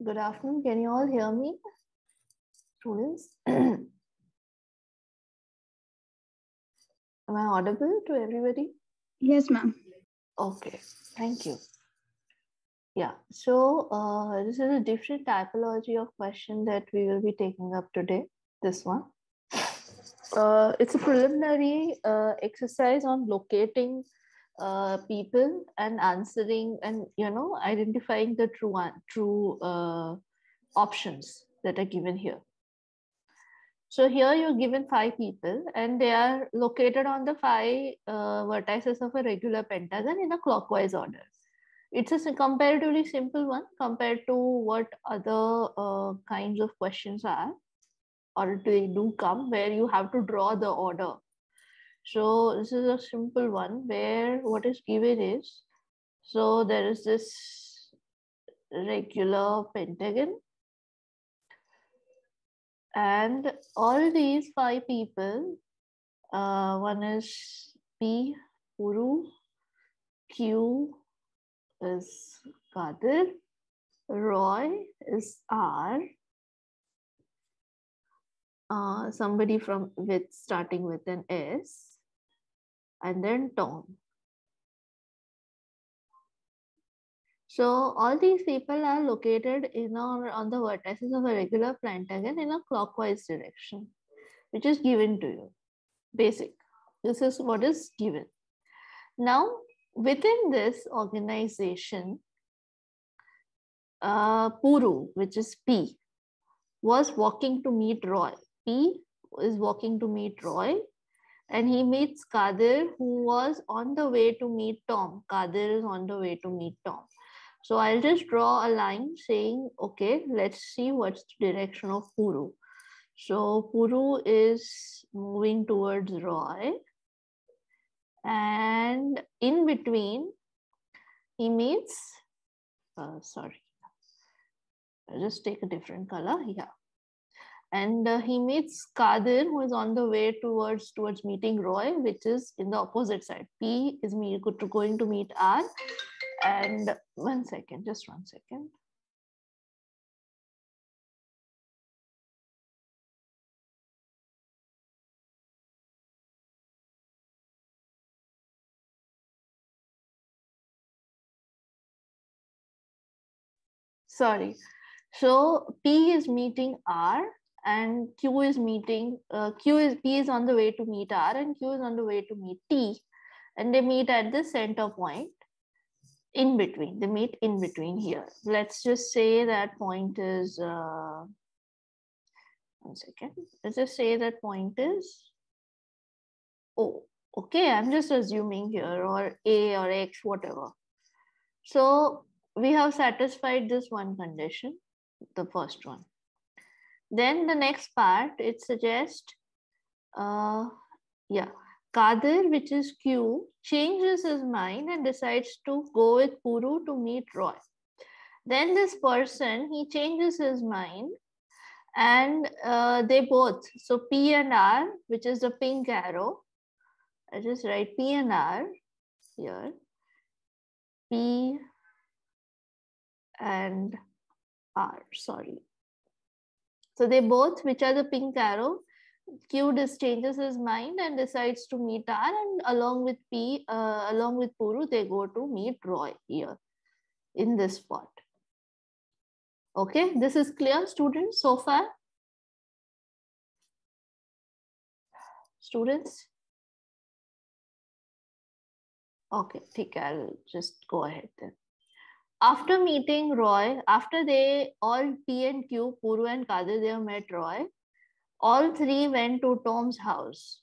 Good afternoon. Can you all hear me, students? Am I audible to everybody? Yes, ma'am. Okay, thank you. Yeah, so this is a different typology of question that we will be taking up today, this one. It's a preliminary exercise on locating people and answering and, identifying the true options that are given here. So here you're given 5 people and they are located on the 5 vertices of a regular pentagon in a clockwise order. It's a comparatively simple one compared to what other kinds of questions are, or they do come where you have to draw the order. So this is a simple one where what is given is, so there is this regular pentagon and all these 5 people, one is P, Puru, Q is Kadir, Roy is R, somebody starting with an S, and then Tom. So all these people are located on the vertices of a regular pentagon in a clockwise direction, which is given to you. Basic. This is what is given. Now, within this organization, Puru, which is P, was walking to meet Roy. P is walking to meet Roy, and he meets Kadir, who was on the way to meet Tom. Kadir is on the way to meet Tom. So I'll just draw a line saying, okay, let's see what's the direction of Puru. So Puru is moving towards Roy, and in between he meets, sorry, I'll just take a different color, yeah. And he meets Kadir, who is on the way towards meeting Roy, which is in the opposite side. P is going to meet R. And just one second. Sorry. So P is meeting R and Q is meeting, P is on the way to meet R and Q is on the way to meet T. And they meet at the center point in between. They meet in between here. Let's just say that point is, one second. Let's just say that point is O. Okay, I'm just assuming here, or A or X, whatever. So we have satisfied this one condition, the first one. Then the next part, it suggests, Kadir, which is Q, changes his mind and decides to go with Puru to meet Roy. Then this person, he changes his mind and they both, so P and R, which is the pink arrow, I just write P and R here, P and R, sorry. So they both, which are the pink arrow, Q changes his mind and decides to meet R, and along with Puru, they go to meet Roy here in this spot. Okay, this is clear, students, so far? Students? Okay, I'll just go ahead then. After meeting Roy, after they all P and Q, Puru and Kadir, they have met Roy, all 3 went to Tom's house.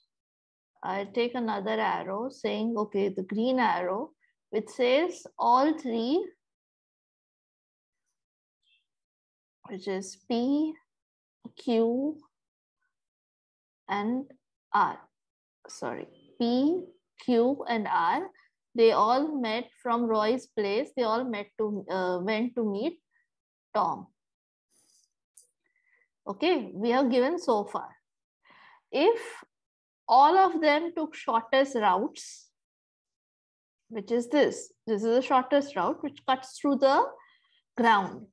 I'll take another arrow saying, okay, the green arrow, which says all 3, which is P, Q, and R. Sorry, P, Q, and R. They all met from Roy's place. They all went to meet Tom. Okay, we have given so far. If all of them took shortest routes, which is this is the shortest route which cuts through the ground.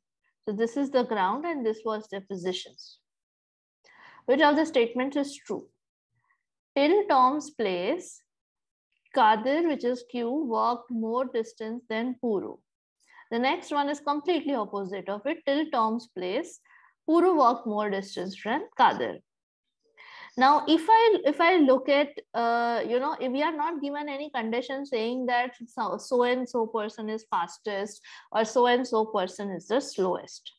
So this is the ground and this was their positions. Which of the statements is true? Till Tom's place, Kadir, which is Q, walked more distance than Puru. The next one is completely opposite of it. Till Tom's place, Puru walked more distance than Kadir. Now, if I look at, if we are not given any condition saying that so and so person is fastest or so and so person is the slowest.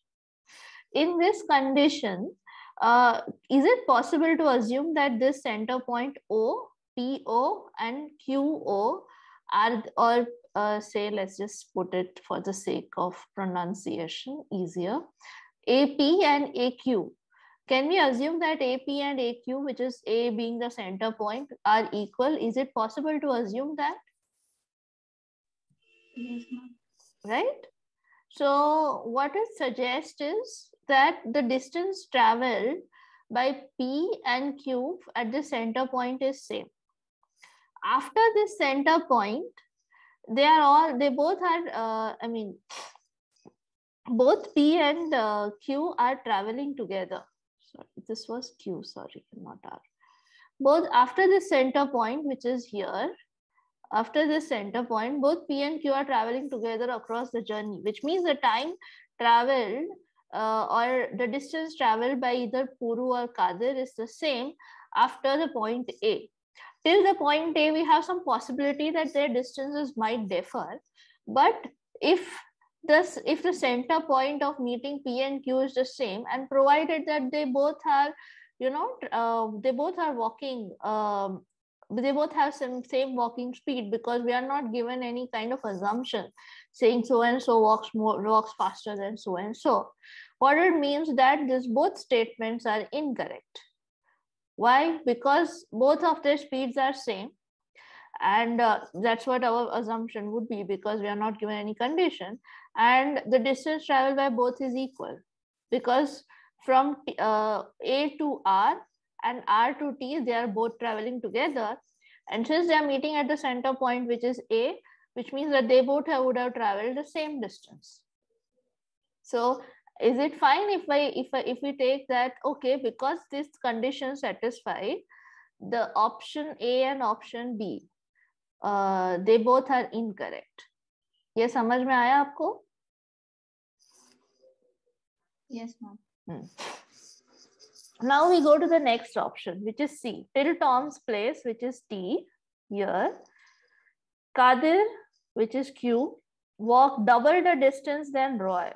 In this condition, is it possible to assume that this center point O, PO and QO are, or say, let's just put it for the sake of pronunciation easier, AP and AQ. Can we assume that AP and AQ, which is A being the center point, are equal? Is it possible to assume that? Yes, ma'am. Right? So what it suggests is that the distance traveled by P and Q at the center point is same. After this center point, they both are, both P and Q are traveling together. Sorry, this was Q, sorry, not R. Both after the center point, which is here, after this center point, both P and Q are traveling together across the journey, which means the time traveled or the distance traveled by either Puru or Kadir is the same after the point A. Till the point A, we have some possibility that their distances might differ. But if the center point of meeting P and Q is the same, and provided that they both are, they both are walking, they both have same walking speed, because we are not given any kind of assumption saying so and so walks faster than so and so. What it means that both statements are incorrect. Why? Because both of their speeds are same, and that's what our assumption would be, because we are not given any condition, and the distance traveled by both is equal, because from A to R and R to T, they are both traveling together, and since they are meeting at the center point, which is A, which means that they both would have traveled the same distance. So is it fine if we take that, okay, because this condition satisfied, the option A and option B, they both are incorrect? ये समझ में आया आपको? Yes, ma'am. Now we go to the next option, which is C. Till Tom's place, which is T here, Kadir, which is Q, walked double the distance than Roy.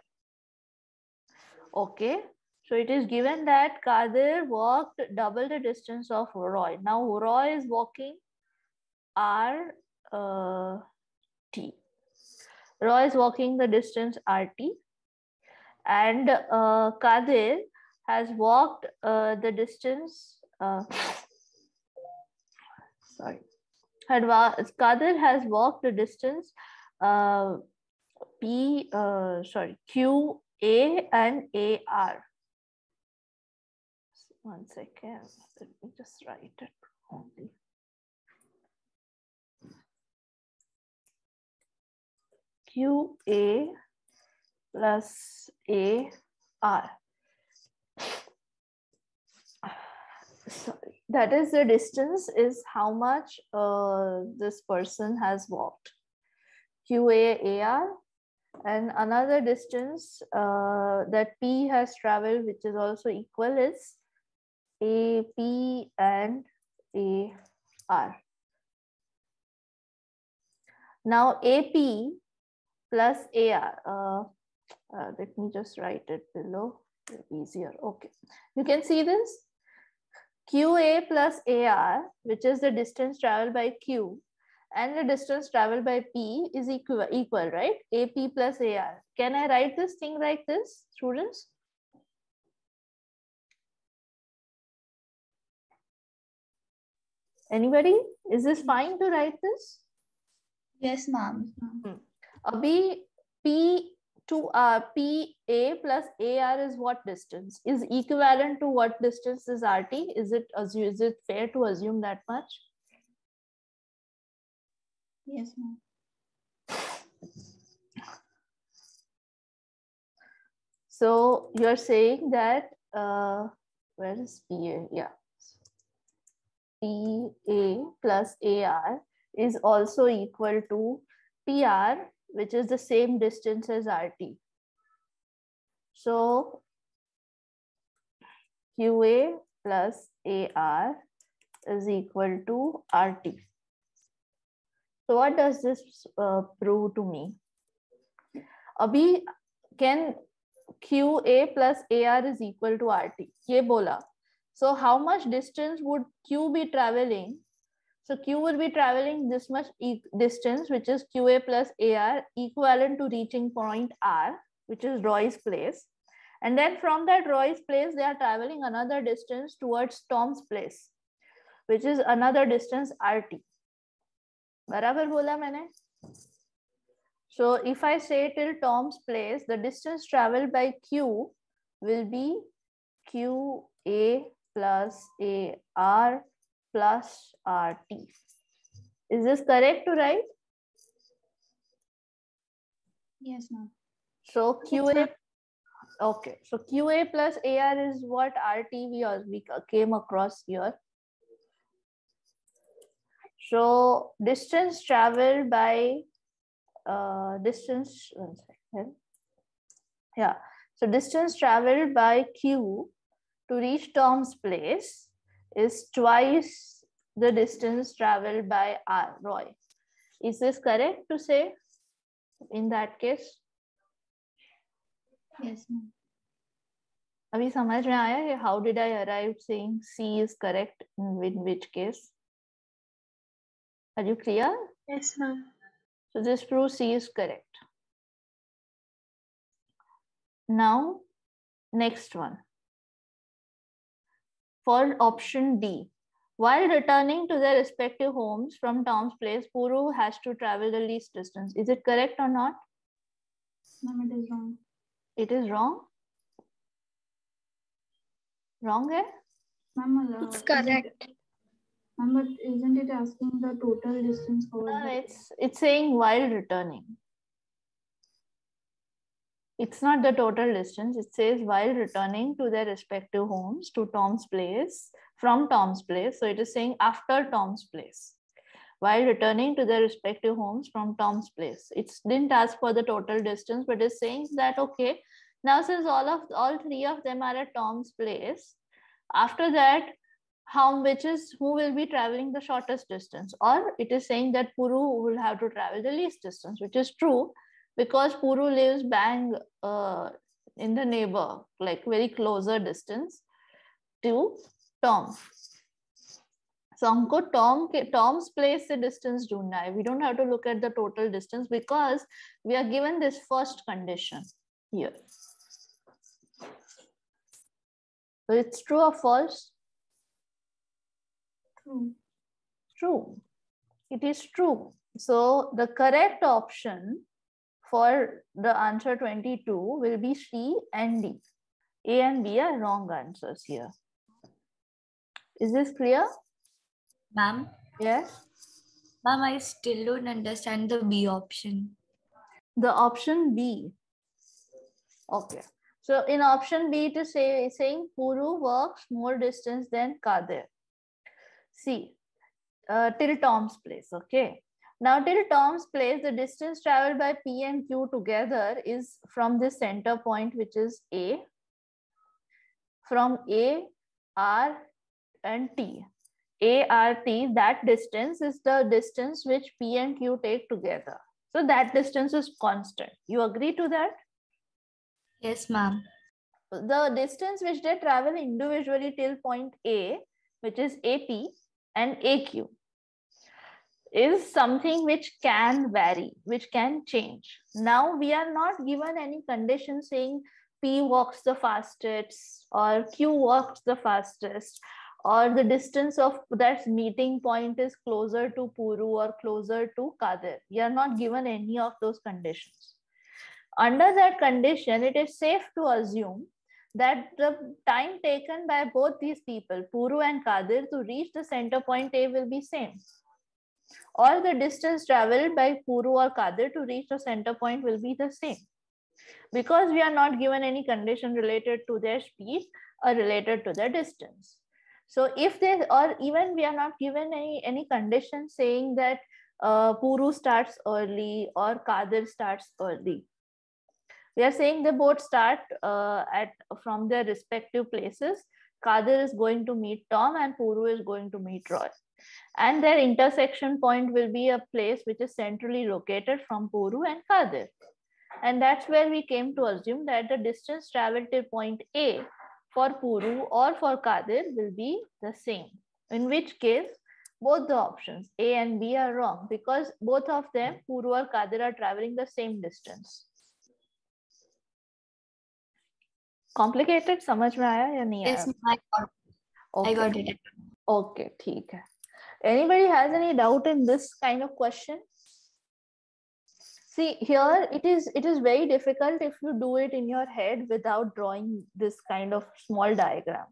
Okay, so it is given that Kadir walked double the distance of Roy. Now Roy is walking RT. Roy is walking the distance RT, and Kadir has walked the distance. Kadir has walked the distance QA and AR. One second, let me just write it only. QA plus AR. Sorry, that is the distance, is how much this person has walked. QA AR, and another distance that P has traveled, which is also equal, is AP and AR. Now AP plus AR, let me just write it below, easier. Okay, you can see this. QA plus AR, which is the distance traveled by Q, and the distance traveled by P is equal, right? AP plus AR. Can I write this thing like this, students? Anybody? Is this fine to write this? Yes, ma'am. Abhi, P to PA plus AR is what distance? Is equivalent to what distance is RT? Is it fair to assume that much? Yes, ma'am. So you're saying that, where is PA? Yeah. PA plus AR is also equal to PR, which is the same distance as RT. So QA plus AR is equal to RT. So what does this prove to me? Abhi, can QA plus AR is equal to RT? Ye bola. So how much distance would Q be traveling? So Q will be traveling this much distance, which is QA plus AR, equivalent to reaching point R, which is Roy's place. And then from that Roy's place, they are traveling another distance towards Tom's place, which is another distance RT. बराबर बोला मैंने? So if I say till Tom's place, the distance traveled by Q will be QA plus AR plus RT. Is this correct to write? Yes, ma'am. So QA, okay. So QA plus AR is what RT we came across here. So distance traveled by distance, one second. Yeah. So distance traveled by Q to reach Tom's place is twice the distance traveled by R, Roy. Is this correct to say in that case? Yes, ma'am. अभी समझ में आया है how did I arrive saying C is correct in which case? Are you clear? Yes, ma'am. So this proves C is correct. Now, next one. For option D, while returning to their respective homes from Tom's place, Puru has to travel the least distance. Is it correct or not? Ma'am, it is wrong. It is wrong? Wrong hai? Ma'am, It's correct. Ma'am, but isn't it asking the total distance covered? No, it's saying while returning. It's not the total distance. It says while returning to their respective homes to Tom's place, from Tom's place. So it is saying after Tom's place, while returning to their respective homes from Tom's place. It didn't ask for the total distance, but it's saying that, okay, now since all three of them are at Tom's place, after that, who will be traveling the shortest distance? Or it is saying that Puru will have to travel the least distance, which is true, because Puru lives bang in the neighbor, like very closer distance to Tom. So हमको Tom's place से distance ढूंढना है. We don't have to look at the total distance because we are given this first condition here. So it's true or false? True. True. It is true. So the correct option for the answer 22 will be C and D. A and B are wrong answers here. Is this clear? Ma'am? Yes. Ma'am, I still don't understand the B option. The option B. Okay. So in option B, it is saying Puru works more distance than Kadir. See, till Tom's place. Okay. Now till Tom's place, the distance traveled by P and Q together is from this center point, which is A. From A, R and T. A, R, T, that distance is the distance which P and Q take together. So that distance is constant. You agree to that? Yes, ma'am. The distance which they travel individually till point A, which is AP and AQ, is something which can vary, which can change. Now we are not given any condition saying P walks the fastest or Q walks the fastest, or the distance of that meeting point is closer to Puru or closer to Kadir. We are not given any of those conditions. Under that condition, it is safe to assume that the time taken by both these people, Puru and Kadir, to reach the center point A will be same. Or the distance traveled by Puru or Kadir to reach the center point will be the same. because we are not given any condition related to their speed or related to their distance. So if they, or even we are not given any condition saying that Puru starts early or Kadir starts early. We are saying they both start from their respective places. Kadir is going to meet Tom and Puru is going to meet Roy. And their intersection point will be a place which is centrally located from Puru and Kadir. And that's where we came to assume that the distance traveled to point A for Puru or for Kadir will be the same. In which case, both the options A and B are wrong because both of them, Puru or Kadir, are traveling the same distance. Complicated? समझ में आया या नहीं आया? Yes, I got it. Okay, ठीक है. Anybody has any doubt in this kind of question? See, here it is very difficult if you do it in your head without drawing this kind of small diagram.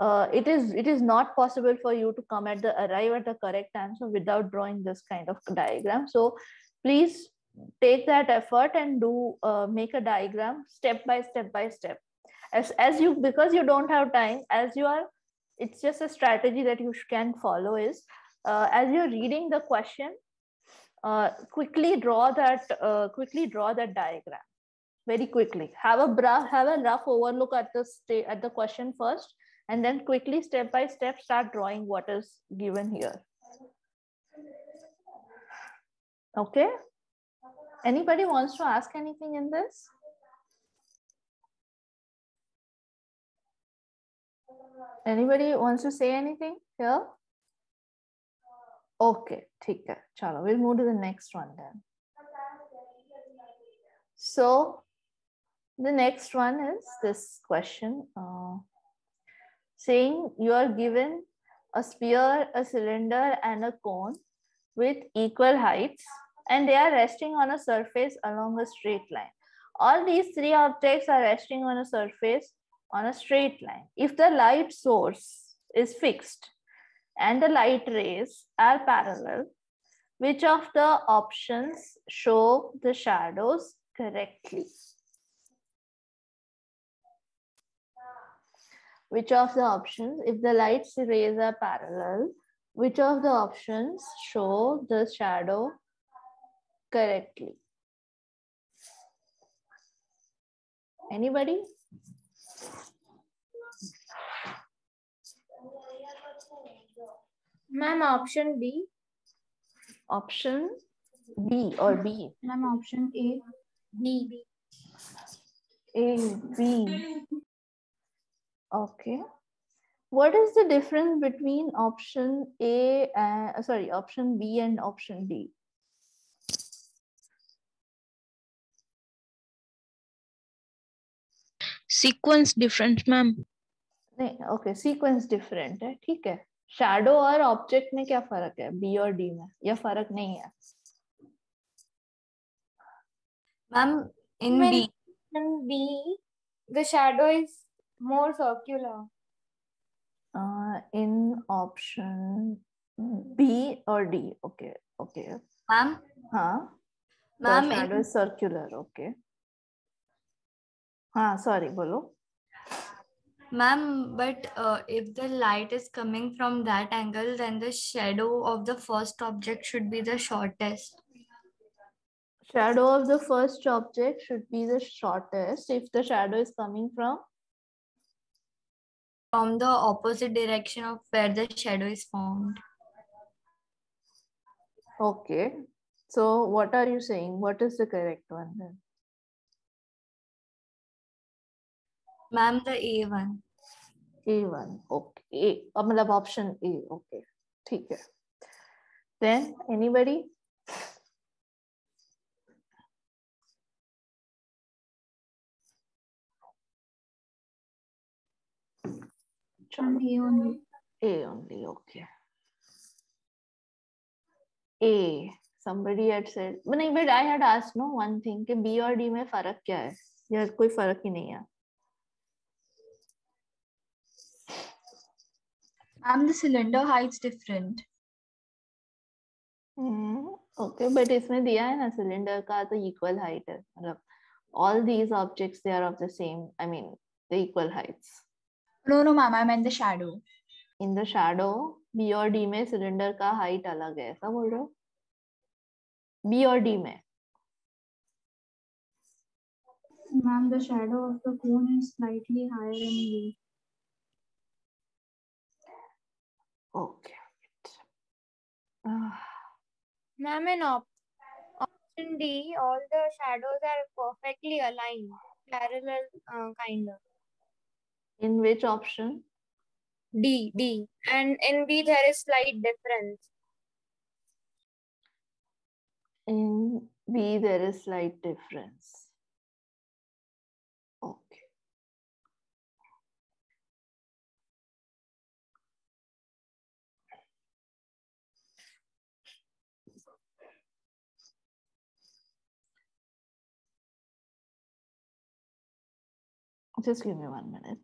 It is not possible for you to arrive at the correct answer without drawing this kind of diagram. So please take that effort and do make a diagram step by step. As you, because you don't have time, as you are, it's just a strategy that you can follow is as you're reading the question, quickly draw that diagram very quickly. Have a rough overlook at the question first, and then quickly step by step start drawing what is given here. Okay, anybody wants to ask anything in this? Anybody wants to say anything here? Okay, ठीक है, चलो, we'll move to the next one then. So the next one is this question, saying you are given a sphere, a cylinder, and a cone with equal heights, and they are resting on a surface along a straight line. All these three objects are resting on a surface on a straight line. If the light source is fixed and the light rays are parallel, which of the options show the shadows correctly? Which of the options, if the light's rays are parallel, which of the options show the shadow correctly? Anybody? Ma'am, option B. Option B or B? Ma'am, option A. B. A, B. Okay. What is the difference between option A and option B and option D? Sequence different, ma'am. नहीं, okay, sequence different है, ठीक है. Shadow और object में क्या फर्क है B और D में, या फर्क नहीं है? Ma'am, in B, the shadow is more circular. In option B or D, okay. Ma'am, हाँ. ma'am, The shadow is circular, okay. हाँ, sorry, बोलो. Ma'am, but if the light is coming from that angle, then the shadow of the first object should be the shortest. Shadow of the first object should be the shortest if the shadow is coming from the opposite direction of where the shadow is formed. Okay. So what are you saying? What is the correct one then? Ma'am, the A1. A1. Okay. मतलब option A. Okay. ठीक है. Then anybody? A only. A only. Okay. A. Somebody had said, but I had asked no one thing कि B और D में फर्क क्या है? या कोई फर्क ही नहीं है. The cylinder height's different. Okay, but इसमें दिया है ना cylinder का तो equal height है, मतलब all these objects, they are of the same, I mean, the equal heights. No, no, ma'am, I meant the shadow. In the shadow, B और D में cylinder का height अलग है, ऐसा बोल रहे हो? B और D में. Ma'am, the shadow of the cone is slightly higher in B. Okay. Ma'am, in option D, all the shadows are perfectly aligned, parallel kind of. In which option? D. And in B, there is slight difference. In B, there is slight difference. Okay. Just give me 1 minute.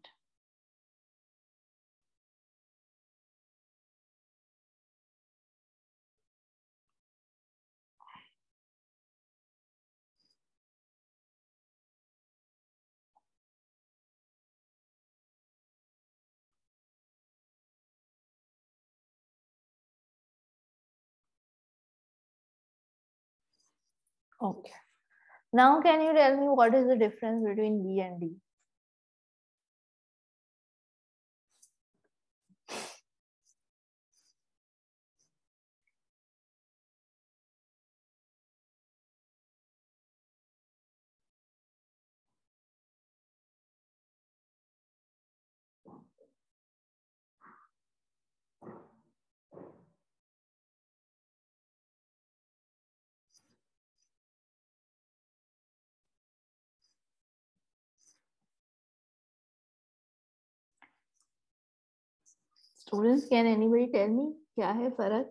Okay. Now, can you tell me what is the difference between B and D? Students, can anybody tell me क्या है फर्क?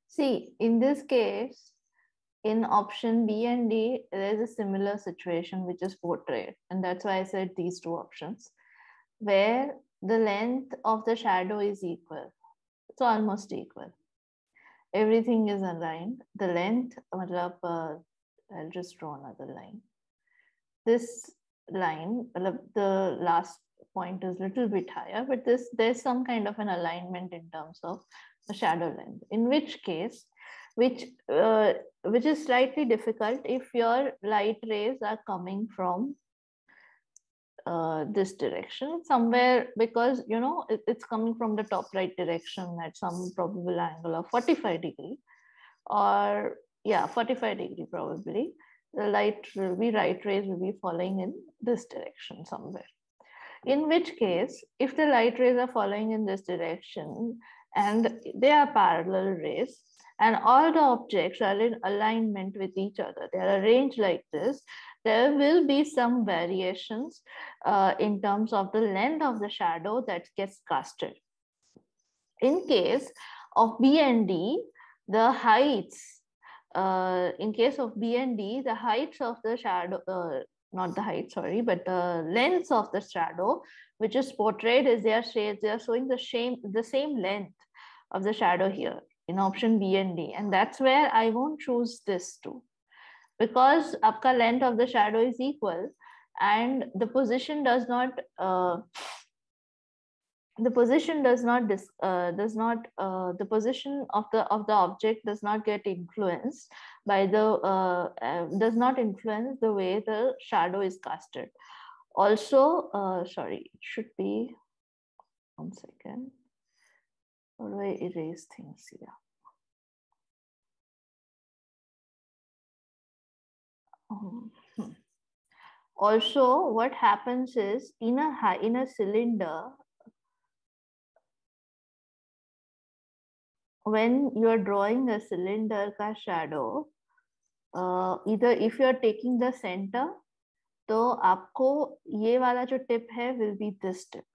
See, in this case, in option B and D, there is a similar situation which is portrayed, and that's why I said these two options, where the length of the shadow is equal. It's almost equal. Everything is aligned. The length, I'll just draw another line. This line, the last point is a little bit higher, but there's some kind of an alignment in terms of the shadow length, in which case, which is slightly difficult if your light rays are coming from this direction somewhere, because you know it's coming from the top right direction at some probable angle of 45 degree, or yeah, 45 degree probably. The light rays will be falling in this direction somewhere. In which case, if the light rays are following in this direction and they are parallel rays, and all the objects are in alignment with each other, they are arranged like this, there will be some variations in terms of the length of the shadow that gets casted. In case of B and D, the heights, in case of B and D, the heights of the shadow, not the height, sorry, but the lengths of the shadow, which is portrayed as they are showing the same length of the shadow here in option B and D. And that's where I won't choose this too, because आपका length of the shadow is equal and the position does not the position of the object does not get influenced by the does not influence the way the shadow is casted. Also, sorry, it should be 1 second. How do I erase things here? Also, what happens is in a cylinder, when you are drawing a cylinder ka shadow, either if you are taking the center, तो आपको ये वाला जो tip है will be this tip.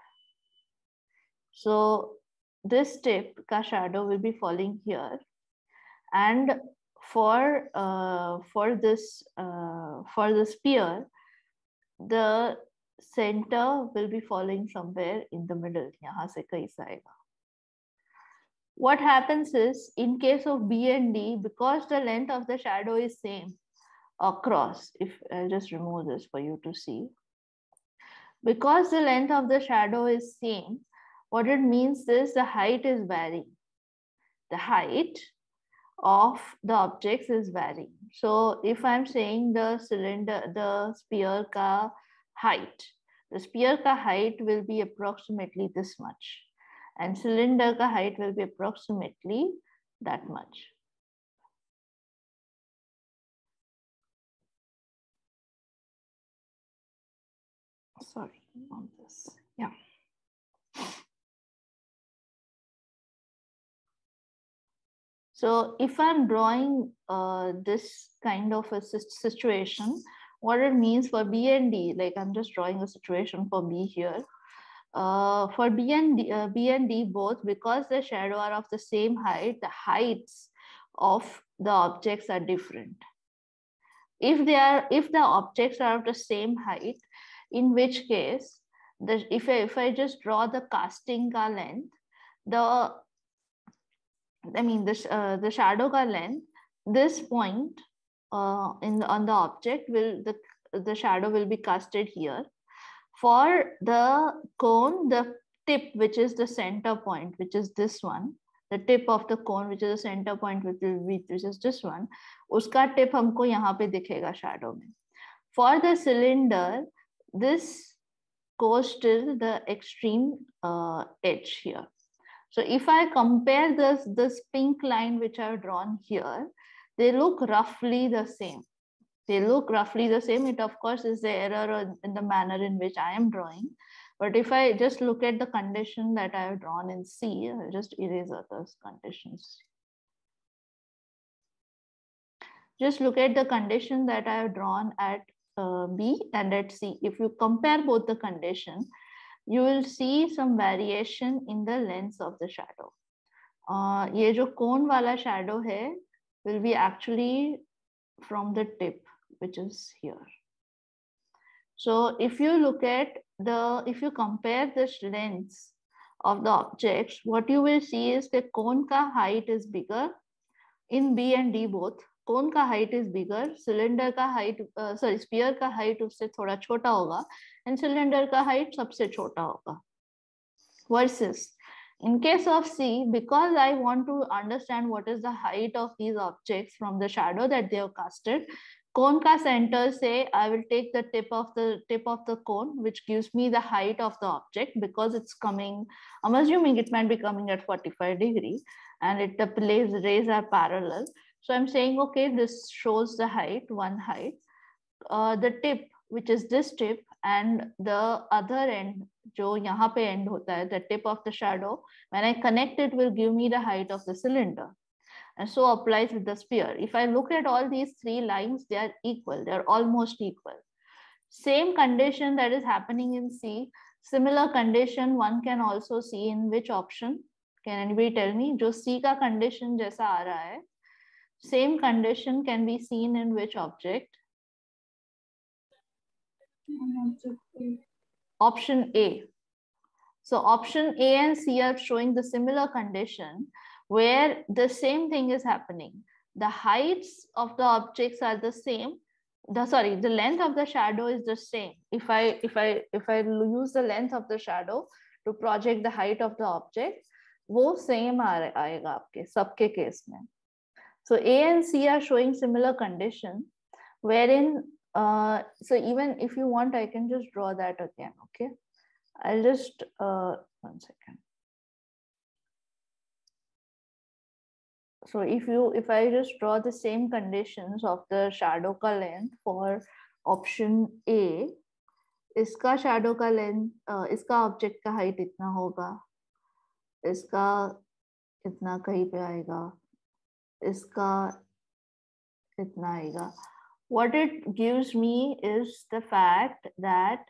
So this tip ka shadow will be falling here, and for this sphere, the center will be falling somewhere in the middle. यहाँ से कहीं से आएगा. What happens is, in case of B and D, because the length of the shadow is same, across. If I'll just remove this for you to see. Because the length of the shadow is same, what it means is the height is varying. The height of the objects is varying. So if I'm saying the sphere ka height, the sphere ka height will be approximately this much, and cylinder ka height will be approximately that much. Sorry on this. Yeah. So if I'm drawing this kind of a situation, what it means for B and D, like I'm just drawing a situation for B here. For B and D both, because the shadow are of the same height, the heights of the objects are different. If the objects are of the same height, in which case, if I just draw the casting ka length, the shadow ka length, this point on the object the shadow will be casted here. For the cone, the tip, which is the center point, which is this one, the tip of the cone, which is the center point, which is this one, uska tip humko yahan pe dikhega shadow mein. For the cylinder, this goes till the extreme edge here. So if I compare this pink line which I've drawn here, they look roughly the same. They look roughly the same. It of course is the error in the manner in which I am drawing. But if I just look at the condition that I have drawn in C, I'll just erase those conditions. Just look at the condition that I have drawn at B and at C. If you compare both the conditions, you will see some variation in the length of the shadow. ये जो cone वाला shadow है will be actually from the tip, which is here. So if you look at if you compare the lengths of the objects, what you will see is the cone ka height is bigger in B and D both. Cone ka height is bigger, cylinder ka height, sphere ka height उससे थोड़ा छोटा होगा, and cylinder ka height सबसे छोटा होगा. Versus in case of C, because I want to understand what is the height of these objects from the shadow that they have casted, cone ka center say I will take the tip of the cone, which gives me the height of the object, because it's coming, I'm assuming it might be coming at 45 degrees and the rays are parallel. So I'm saying, okay, this shows the height, one height. The tip, which is this tip, and the other end, जो यहाँ पे end होता है, the tip of the shadow, when I connect it, will give me the height of the cylinder. And so applies with the sphere. If I look at all these three lines, they are equal. They are almost equal. Same condition that is happening in C. Similar condition one can also see in which option? Can anybody tell me? जो C का condition जैसा आ रहा है, same condition can be seen in which object? Option A. So option A and C are showing the similar condition where the same thing is happening. The heights of the objects are the same. The length of the shadow is the same. If I use the length of the shadow to project the height of the object, वो same आएगा आपके सबके case में. So A and C are showing similar condition, wherein so even if you want, I can just draw that again. Okay, I'll just 1 second. So if I just draw the same conditions of the shadow ka length for option A, इसका shadow का length, इसका object का height इतना होगा, इसका इतना कहीं पे आएगा, इसका इतना आएगा. What it gives me is the fact that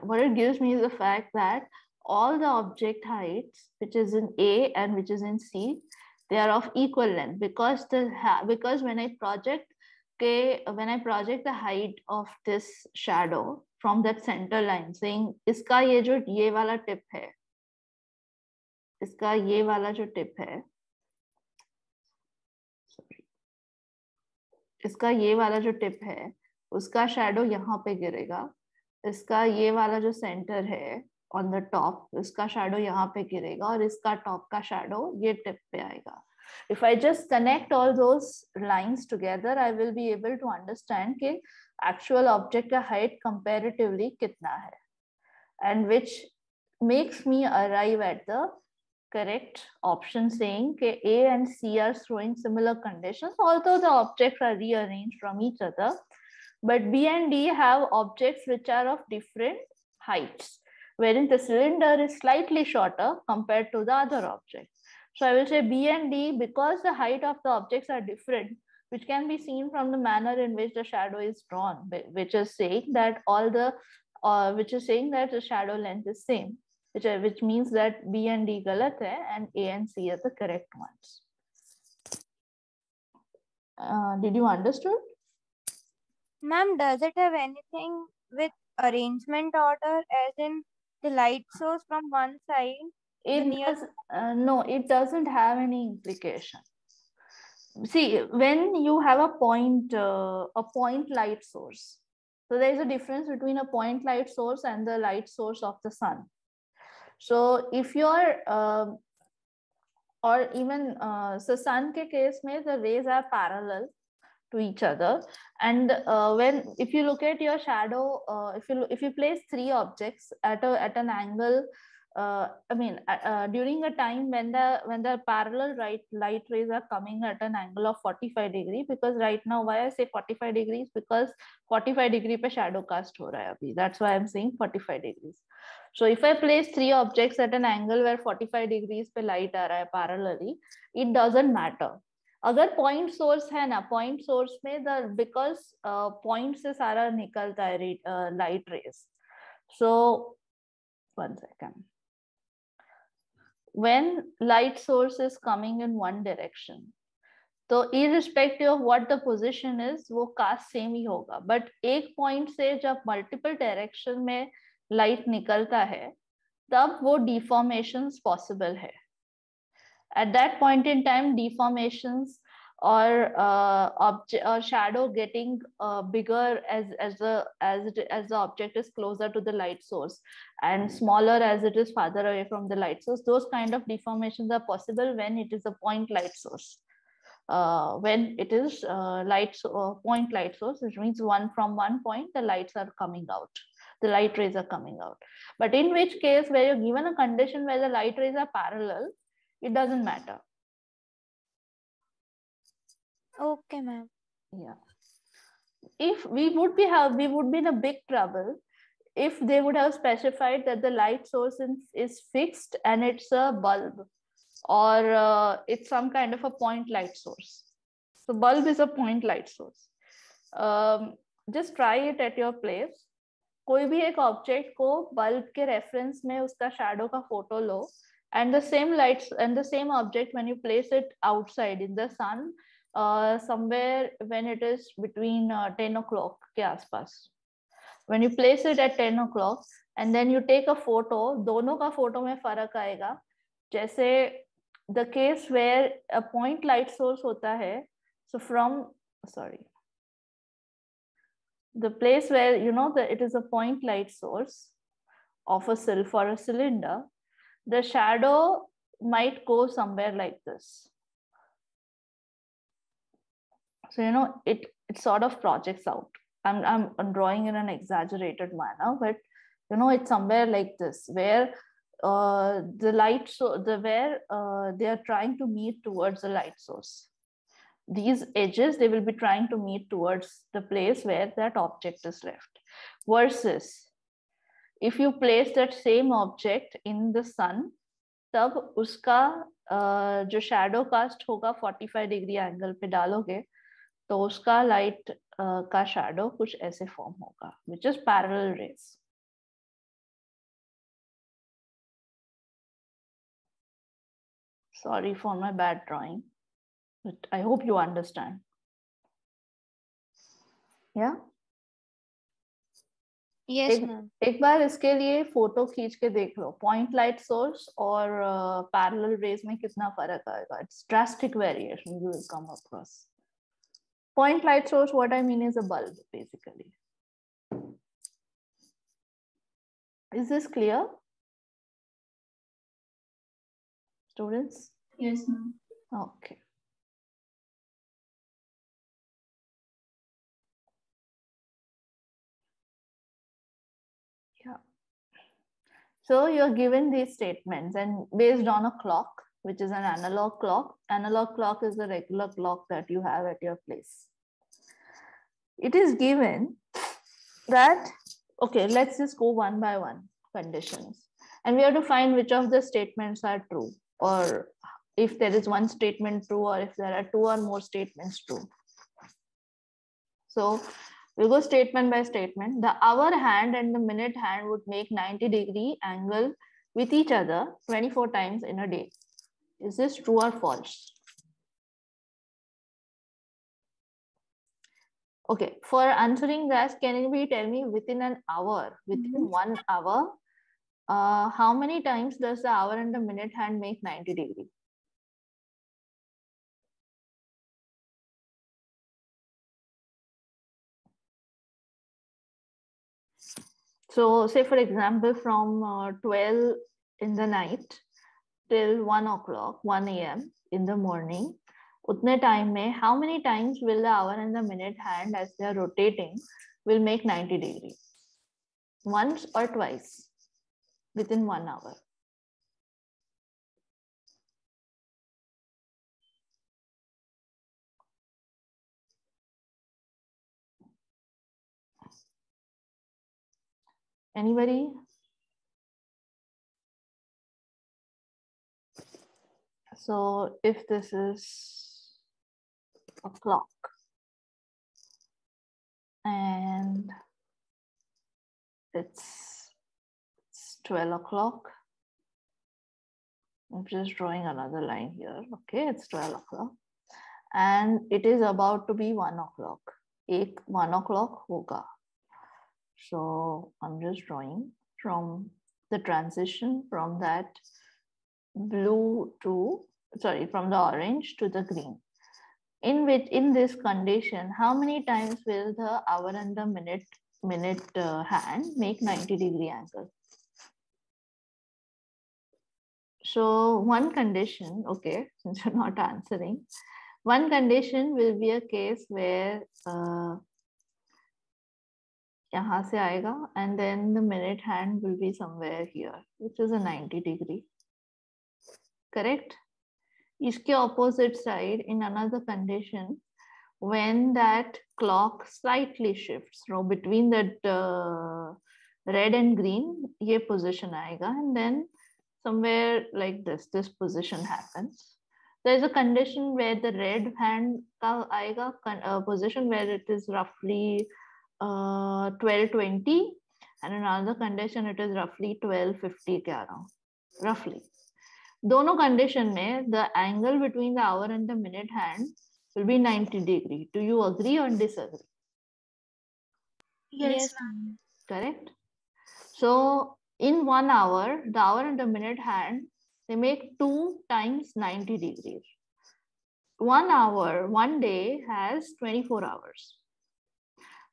what it gives me is the fact that all the object heights, which is in A and which is in C, they are of equal length, because when I project the height of this shadow from that center line, saying इसका ये वाला tip है, इसका ये वाला जो tip है, इसका ये वाला जो टिप है उसका शैडो यहाँ पे गिरेगा, इसका ये वाला जो सेंटर है ऑन द टॉप उसका शैडो यहाँ पे गिरेगा, और इसका टॉप का शैडो ये टिप पे आएगा. If I just connect all those lines together, I will be able to understand कि actual object का height comparatively कितना है, and which makes me arrive at the correct option saying that A and C are showing similar conditions, although the objects are rearranged from each other. But B and D have objects which are of different heights, wherein the cylinder is slightly shorter compared to the other object. So I will say B and D because the height of the objects are different, which can be seen from the manner in which the shadow is drawn, which is saying that the shadow length is same. Which means that B and D galat hai and A and C are the correct ones. Did you understood? Ma'am, does it have anything with arrangement order, as in the light source from one side? No, it doesn't have any implication. See, when you have a point light source, so there is a difference between a point light source and the light source of the sun. So if you're or even so sun ke case mein the rays are parallel to each other, and if you look at your shadow, if you place three objects at an angle, during a time when the parallel light rays are coming at an angle of 45 degrees, because right now why I say 45 degrees, because 45 degree pe shadow cast ho raha hai abhi, that's why I'm saying 45 degrees. So if I place three objects at an angle where 45 degrees पे light आ रहा है parallelly, it doesn't matter. अगर point source है ना, point source में because point से सारा निकलता है light rays. So 1 second. When light source is coming in one direction, तो irrespective of what the position is, वो cast same ही होगा. But एक point से जब multiple direction में लाइट निकलता है तब वो deformations possible है. At that point in time, deformations or shadow getting bigger as the object is closer to the light source, and smaller as it is farther away from the light source. Those kind of deformations are possible when it is a point light source. When it is point light source, which means from one point the lights are coming out. The light rays are coming out. But in which case, where you're given a condition where the light rays are parallel, it doesn't matter. Okay, ma'am. Yeah. If we would be in a big trouble if they would have specified that the light source is fixed and it's a bulb, or it's some kind of a point light source. So bulb is a point light source. Just try it at your place. कोई भी एक object को bulb के reference में उसका shadow का photo low, and the same lights and the same object when you place it outside in the sun, somewhere when it is between 10 o'clock के आसपास, when you place it at 10 o'clock and then you take a photo, दोनों का photo में फर्क आएगा. जैसे the case where a point light source होता है, so the place where it is a point light source of for a cylinder, the shadow might go somewhere like this. So it sort of projects out. I'm drawing in an exaggerated manner, but it's somewhere like this where the light where they are trying to meet towards the light source. These edges, they will be trying to meet towards the place where that object is left. Versus if you place that same object in the sun, तब उसका जो shadow cast होगा 45 degree angle पे डालोगे, तो उसका light का shadow कुछ ऐसे form होगा, which is parallel rays. Sorry for my bad drawing, but I hope you understand. Yeah. Yes, ma'am. एक बार इसके लिए फोटो खींच के देख लो, पॉइंट लाइट सोर्स और पैरेलल रेज में कितना फर्क आएगा. It's drastic variation you will come across. Point light source, what I mean is a bulb, basically. Is this clear, students? Yes, ma'am. Okay. Yeah. So you're given these statements, and based on a clock, which is an analog clock. Analog clock is the regular clock that you have at your place. It is given that, okay, let's just go one by one conditions. And we have to find which of the statements are true, or if there is one statement true, or if there are two or more statements true. So we'll go statement by statement. The hour hand and the minute hand would make 90-degree angle with each other 24 times in a day. Is this true or false? Okay, for answering that, can you tell me within an hour, within 1 hour, how many times does the hour and the minute hand make 90-degree? So say for example, from 12 in the night till 1 o'clock, 1 a.m. in the morning, utne time mein, how many times will the hour and the minute hand as they are rotating will make 90-degree? Once or twice within 1 hour? Anybody? So if this is a clock and it's 12 o'clock, I'm just drawing another line here. Okay, it's 12 o'clock and it is about to be 1 o'clock. 1 o'clock hoga. So I'm just drawing from the transition from that blue to, sorry, from the orange to the green. In this condition, how many times will the hour and the minute hand make 90-degree angle? So one condition, okay, since you're not answering, one condition will be a case where यहाँ से आएगा and then the minute hand will be somewhere here, which is a 90-degree. Correct? इसके opposite side, in another condition, when that clock slightly shifts, so between that red and green, ये position आएगा, and then somewhere like this position happens. There is a condition where the red hand का आएगा position where it is roughly 12:20, and another condition it is roughly 12:50 के around, roughly. दोनों condition में the angle between the hour and the minute hand will be 90-degree. Do you agree or disagree? Yes. Correct. So in 1 hour, the hour and the minute hand, they make 2 times 90 degrees. 1 hour, 1 day has 24 hours.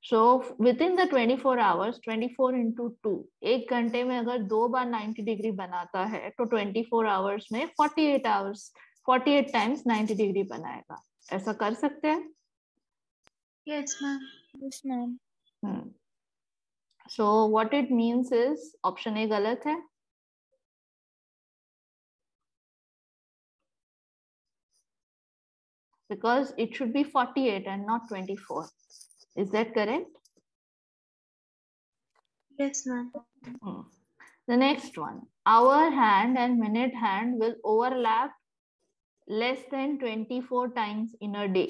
So within the 24 hours, 24 into 2, एक घंटे में अगर 2 बार 90 degree बनाता है तो 24 hours में 48 hours, 48 times 90 degree बनाएगा. ऐसा कर सकते हैं? Yes, ma'am. Yes, ma'am. So what it means is option A गलत है. Because it should be 48 and not 24. Is that correct? Yes, ma'am. The next one, hour hand and minute hand will overlap less than 24 times in a day.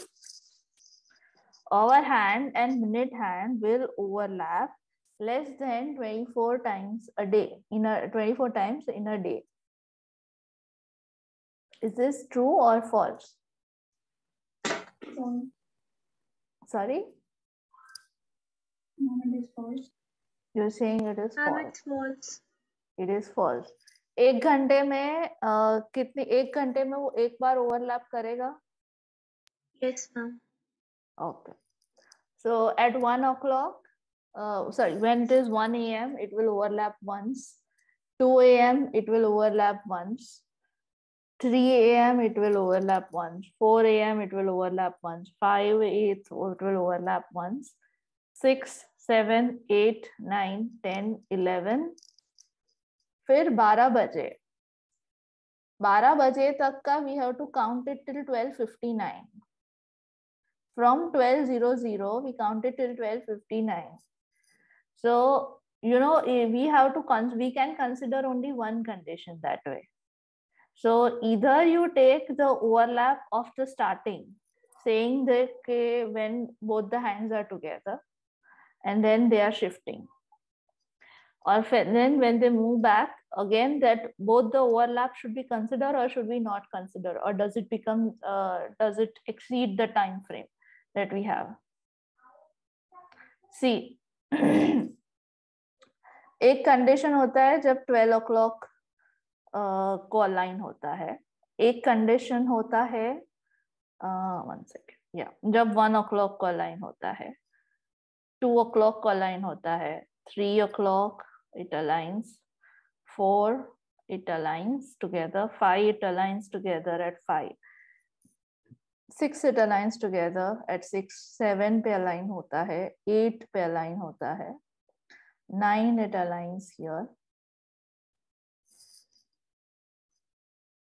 Hour hand and minute hand will overlap less than 24 times a day, 24 times in a day. Is this true or false? Sorry? No, it is false. You're saying it is false. It's false. It is false. एक घंटे में कितनी, एक घंटे में वो एक बार overlap करेगा? Yes, ma'am. Okay. So at 1 o'clock, sorry, when it is 1 a.m., it will overlap once. 2 a.m., it will overlap once. 3 a.m., it will overlap once. 4 a.m., it will overlap once. 5, 8, it will overlap once. 6, 7, 8, 9, 10, 11. फिर 12 बजे 12 बजे तक का we have to count it till 12:59. From 12:00 we count it till 12:59. So you know we can consider only one condition that way. So either you take the overlap of the starting, saying that when both the hands are together and then they are shifting, or then when they move back again, that both the overlap should be considered or should we not consider, or does it become does it exceed the time frame that we have? See, एक condition होता है जब 12 o'clock को align होता है, एक condition होता है 1 second, या जब 1 o'clock को अलाइन होता है, 2 o'clock को अलाइन होता है, 3 o'clock it aligns, 4 it aligns together, 5 it aligns together at 5, 6 it aligns together at 6, 7 पे align होता है, 8 पे align होता है, 9 it aligns here,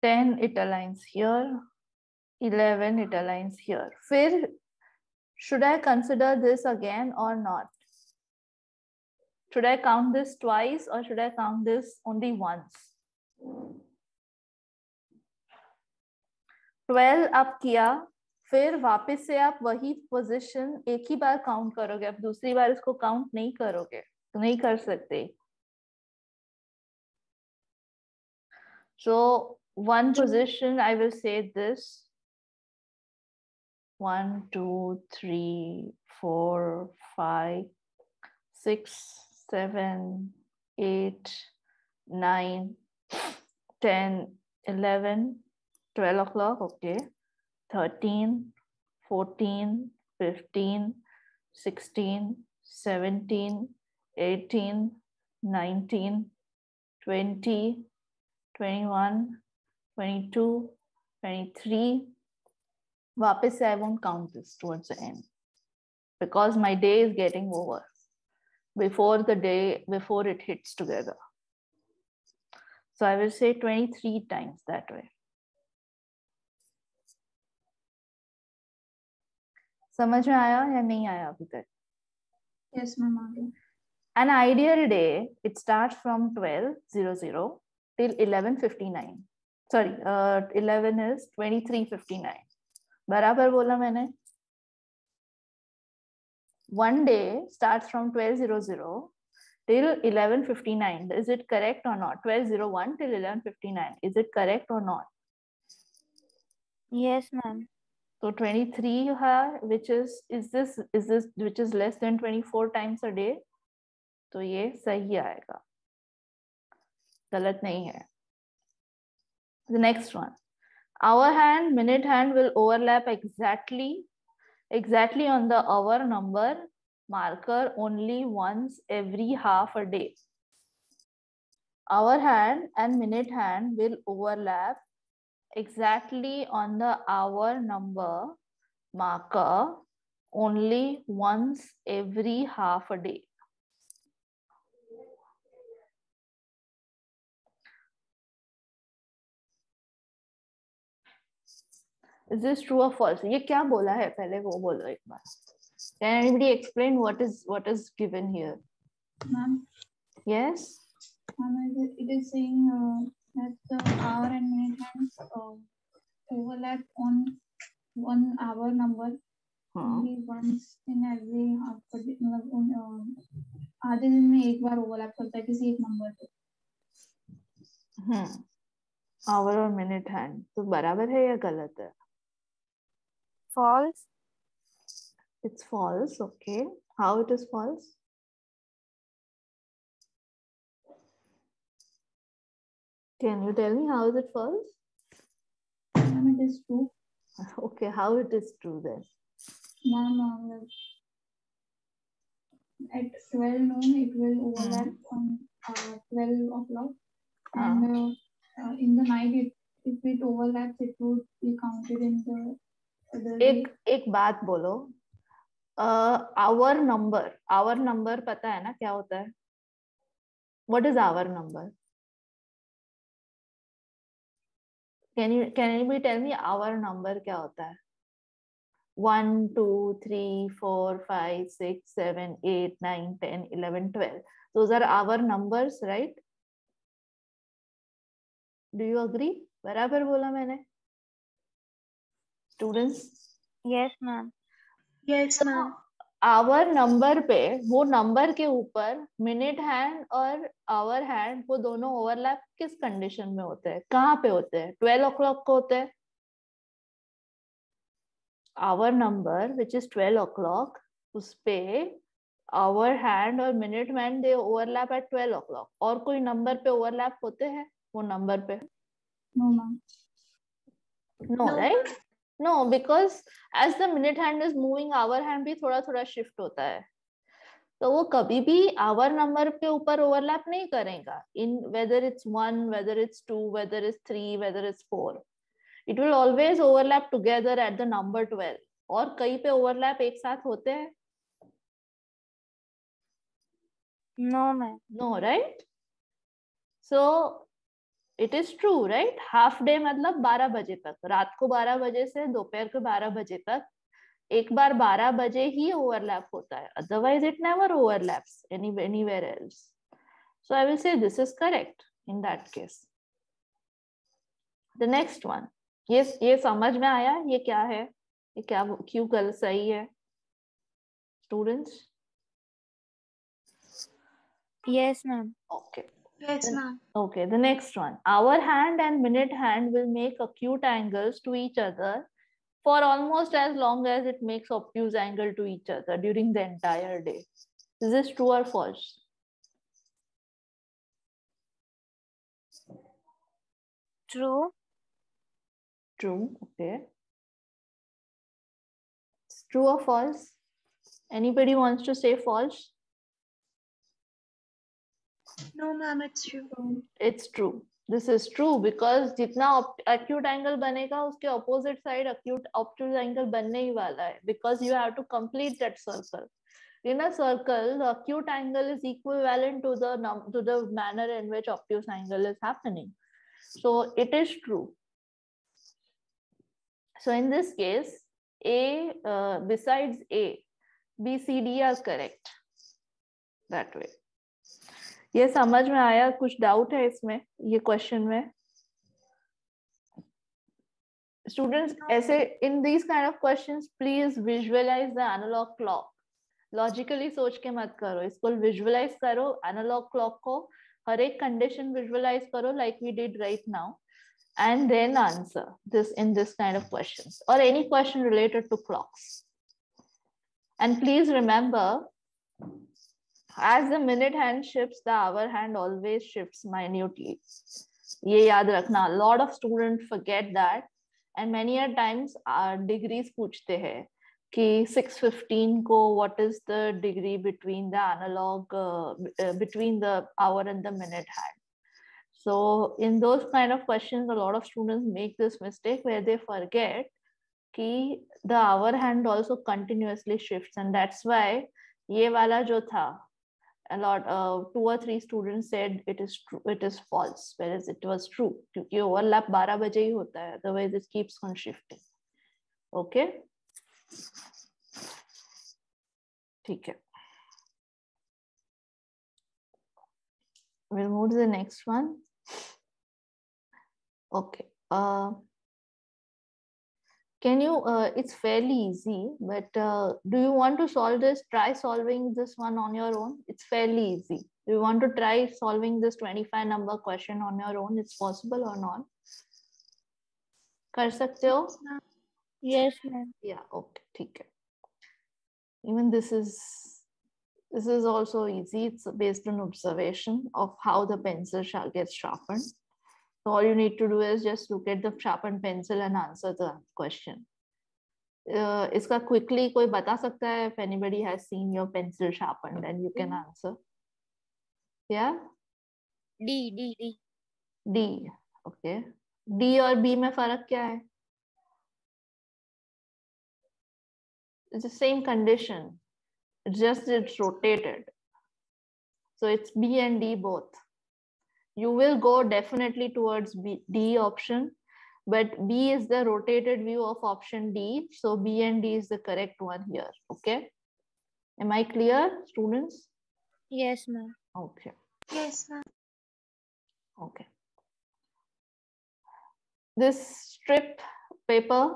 10 it aligns here, 11 it aligns here. फिर should I consider this again or not? Should I count this twice or should I count this only once? 12 आप किया, फिर वापस से आप वही पोजीशन एक ही बार काउंट करोगे, आप दूसरी बार इसको काउंट नहीं करोगे, तो नहीं कर सकते. So one position I will say this 1, 2, 3, 4, 5, 6, 7, 8, 9, 10, 11, 12 o'clock, okay, 13, 14, 15, 16, 17, 18, 19, 20, 21, 22, 23. वापस से I won't count this towards the end because my day is getting over before it hits together. So I will say 23 times that way. समझ में आया या नहीं आया अभी तक? Yes, ma'am. An ideal day, it starts from 12:00 till 11:59. Sorry, 11 is 23:59. बराबर बोला मैंने? One day starts from 12:00 till 11:59. Is it correct or not? 12:01 till 11:59. Is it correct or not? Yes, ma'am. So 23 you have, which is this which is less than 24 times a day. तो ये सही आएगा, गलत नहीं है. The next one, hour hand, minute hand will overlap exactly on the hour number marker only once every half a day. Hour hand and minute hand will overlap exactly on the hour number marker only once every half a day. Is this true or false? ये क्या बोला है पहले वो बोलो एक बार. Can anybody explain what is given here? Ma'am. Yes. It is saying that the hour and minute hands overlap on 1 hour number only once in every half a day. आधे दिन में एक बार overlap करता है किसी एक नंबर पे. Hour और minute hand तो बराबर है या गलत है? False. It's false. Okay. How it is false? Can you tell me how is it false? Ma'am, it is true. Okay, how it is true then? Ma'am, at 12 noon, it will overlap on 12 o'clock. And in the night, if it overlaps, it would be counted in the other day. एक बात बोलो, our number पता है ना क्या होता है? What is our number? Can anybody tell me our number क्या होता है? 1, 2, 3, 4, 5, 6, 7, 8, 9, 10, 11, 12. Those are our numbers, right? Do you agree? बराबर बोला मैंने? Students? Yes, ma'am. Yes, ma'am. Hour number पे वो नंबर के ऊपर मिनट हैंड और आवर हैंड वो दोनों ओवरलैप किस कंडीशन में होते हैं? कहाँ पे होते हैं? 12 o'clock को होते हैं. Our number which is 12 o'clock, उस पे आवर हैंड और minute hand they overlap at 12 o'clock. और कोई नंबर पे ओवरलैप होते हैं वो नंबर पे? No, ma'am. No, right? No, because as the minute hand is moving, hour hand भी थोड़ा थोड़ा shift होता है. तो वो कभी भी hour number पे ऊपर overlap नहीं करेगा. In whether it's 1, whether it's 2, whether it's 3, whether it's 4, it will always overlap together at the number 12. और कहीं पे overlap एक साथ होते हैं? No, ma'am. No, right? So it is true, right? Half day मतलब 12 बजे तक, रात को 12 बजे से दोपहर के 12 बजे तक एक बार 12 बजे ही ओवरलैप होता है. Otherwise it never overlaps anywhere else. So I will say this is correct in that case. The next one, ये समझ में आया? ये क्या है? ये क्या क्यों गलत सही है? Students? Yes, ma'am. Okay. Yes, ma'am. Okay, the next one. Hour hand and minute hand will make acute angles to each other for almost as long as it makes obtuse angle to each other during the entire day. Is this true or false? True. True, okay. It's true or false? Anybody wants to say false? No, ma'am, it's true. It's true. This is true because जितना acute angle बनेगा उसके opposite side acute obtuse angle बनने ही वाला है, because you have to complete that circle. In a circle, the acute angle is equivalent to the manner in which obtuse angle is happening. So it is true. So in this case, besides A, B, C, D are correct. That way. ये समझ में आया? कुछ doubt है इसमें, ये question में? Students, ऐसे in these kind of questions, please visualize the analog clock. Logically सोच के मत करो, इसको visualize करो. Analog clock को हर एक condition visualize करो like we did right now, and then answer this in this kind of questions or any question related to clocks. And please remember, as the minute hand shifts, the hour hand always shifts minutely. ये याद रखना. A lot of students forget that, and many a times our degrees पूछते हैं कि 6:15 को what is the degree between the analog between the hour and the minute hand. So in those kind of questions, a lot of students make this mistake where they forget कि the hour hand also continuously shifts, and that's why ये वाला जो था, a lot 2 or 3 students said it is true, it is false, whereas it was true क्योंकि overlap 12 बजे ही होता है, otherwise it keeps on shifting. Okay, ठीक है. We'll move to the next one. Okay. Can you, it's fairly easy, but do you want to solve this? Try solving this one on your own. It's fairly easy. Do you want to try solving this 25 number question on your own? It's possible or not? कर सकते हो? Yes, ma'am. Yeah, okay, ठीक है. Even this is also easy. It's based on observation of how the pencil gets sharpened. So all you need to do is just look at the sharpened pencil and answer the question. इसका quickly कोई बता सकता है? If anybody has seen your pencil sharpened, then you can answer. Yeah? D. D. Okay. D और B में फर्क क्या है? It's the same condition. It's just it's rotated. So it's B and D both. You will go definitely towards D option, but B is the rotated view of option D. So B and D is the correct one here. Okay. Am I clear, students? Yes, ma'am. Okay. Yes, ma'am. Okay. This strip paper,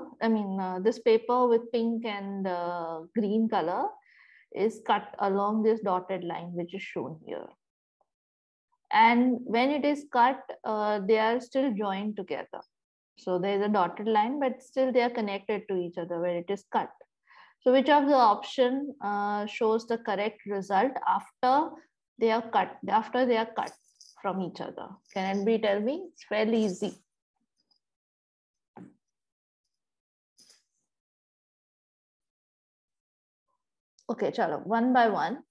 this paper with pink and green color is cut along this dotted line, which is shown here. And when it is cut, they are still joined together. So there is a dotted line, but still they are connected to each other where it is cut. So which of the option shows the correct result after they are cut from each other? Can anybody tell me? It's fairly easy. Okay, chalo, one by one.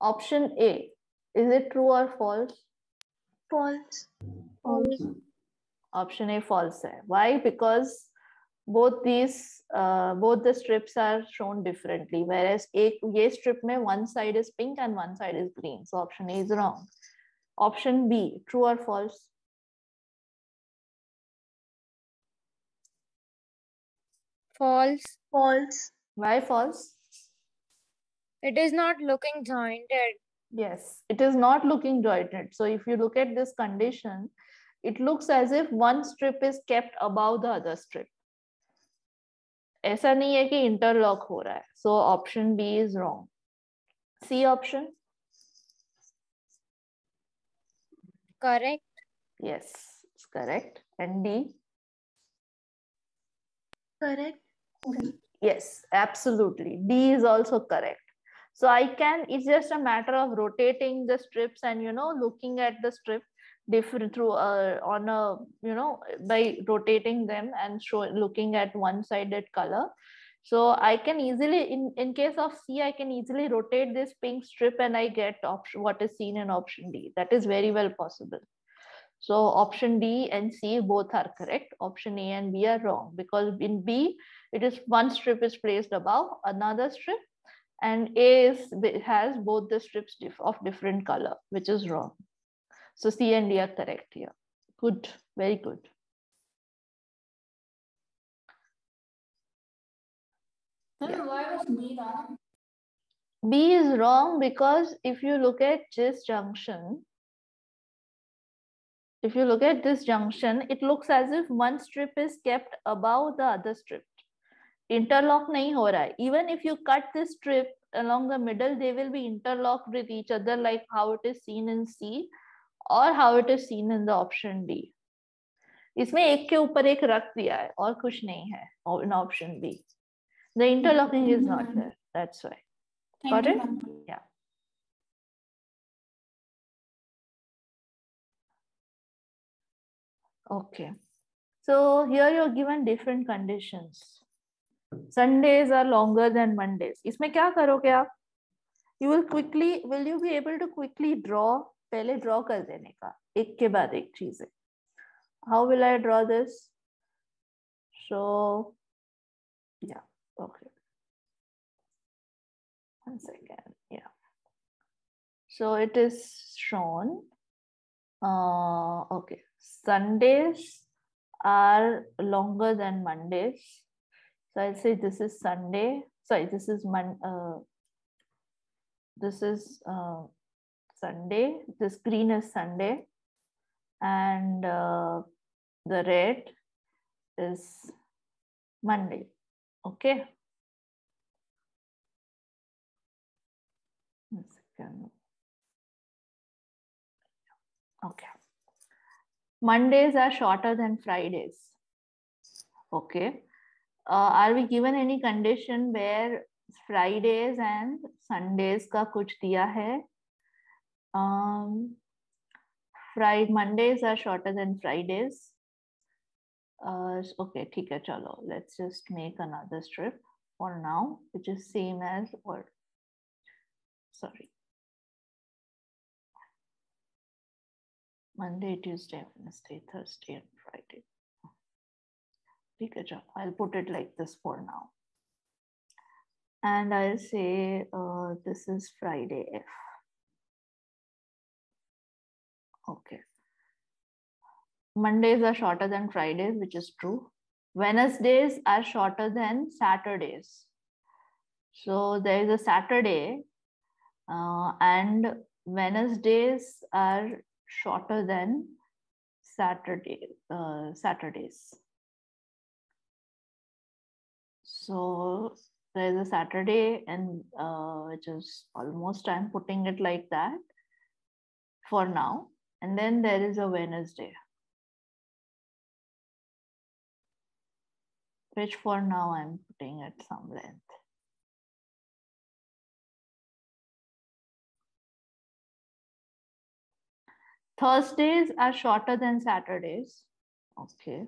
Option A, is it true or false? False. Option A, false hai. Why? Because both the strips are shown differently, whereas ye strip mein one side is pink and one side is green. So option A is wrong. Option B, true or false? False. False. Why false? It is not looking jointed. Yes, it is not looking jointed. So if you look at this condition, it looks as if one strip is kept above the other strip. ऐसा नहीं है कि interlock हो रहा है. So option B is wrong. C option? Correct. Yes, it's correct. And D? Correct. Yes, absolutely. D is also correct. So it's just a matter of rotating the strips and, looking at the strip different through by rotating them and looking at one-sided color. So I can easily, in case of C, I can easily rotate this pink strip and I get what is seen in option D. That is very well possible. So option D and C both are correct. Option A and B are wrong, because in B, it is one strip is placed above another strip, and A has both the strips of different color, which is wrong. So C and D are correct here. Good, very good. Yeah. Why was B wrong? B is wrong because if you look at this junction, it looks as if one strip is kept above the other strip. Interlock nahi ho raha hai. Even if you cut this strip along the middle, they will be interlocked with each other, like how it is seen in C or how it is seen in the option D. इसमें एक के ऊपर एक रख दिया है और कुछ नहीं है in option B. The interlocking is not there. That's why. Got it? Yeah. Okay. So here you're given different conditions. Sundays are longer than Mondays. इसमें क्या करोगे आप? Will you be able to quickly draw? पहले draw कर देने का, एक के बाद एक चीजें. How will I draw this? So, yeah, okay. 1 second, yeah. So it is shown. Okay, Sundays are longer than Mondays. So I'll say this is Sunday. Sorry, this is Sunday. This green is Sunday, and the red is Monday. Okay. 1 second. Okay. Mondays are shorter than Fridays. Okay. Are we given any condition where Fridays and Sundays का कुछ दिया है? Mondays are shorter than Fridays. Okay, ठीक है, चलो. Let's just make another strip. for now, which is same as what? Sorry. Monday, Tuesday, Wednesday, Thursday, and Friday. Okay, I'll put it like this for now. And I'll say this is Friday F. Okay. Mondays are shorter than Fridays, which is true. Wednesdays are shorter than Saturdays. So there is a Saturday and Wednesdays are shorter than Saturdays. So there is a Saturday and which is almost, I'm putting it like that for now. And then there is a Wednesday, which for now I'm putting at some length. Thursdays are shorter than Saturdays. Okay.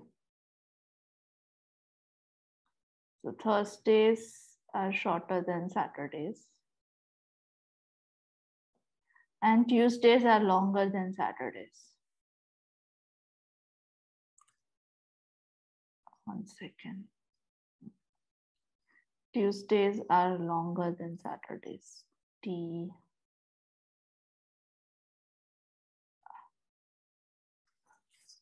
So Thursdays are shorter than Saturdays. And Tuesdays are longer than Saturdays. One second. Tuesdays are longer than Saturdays.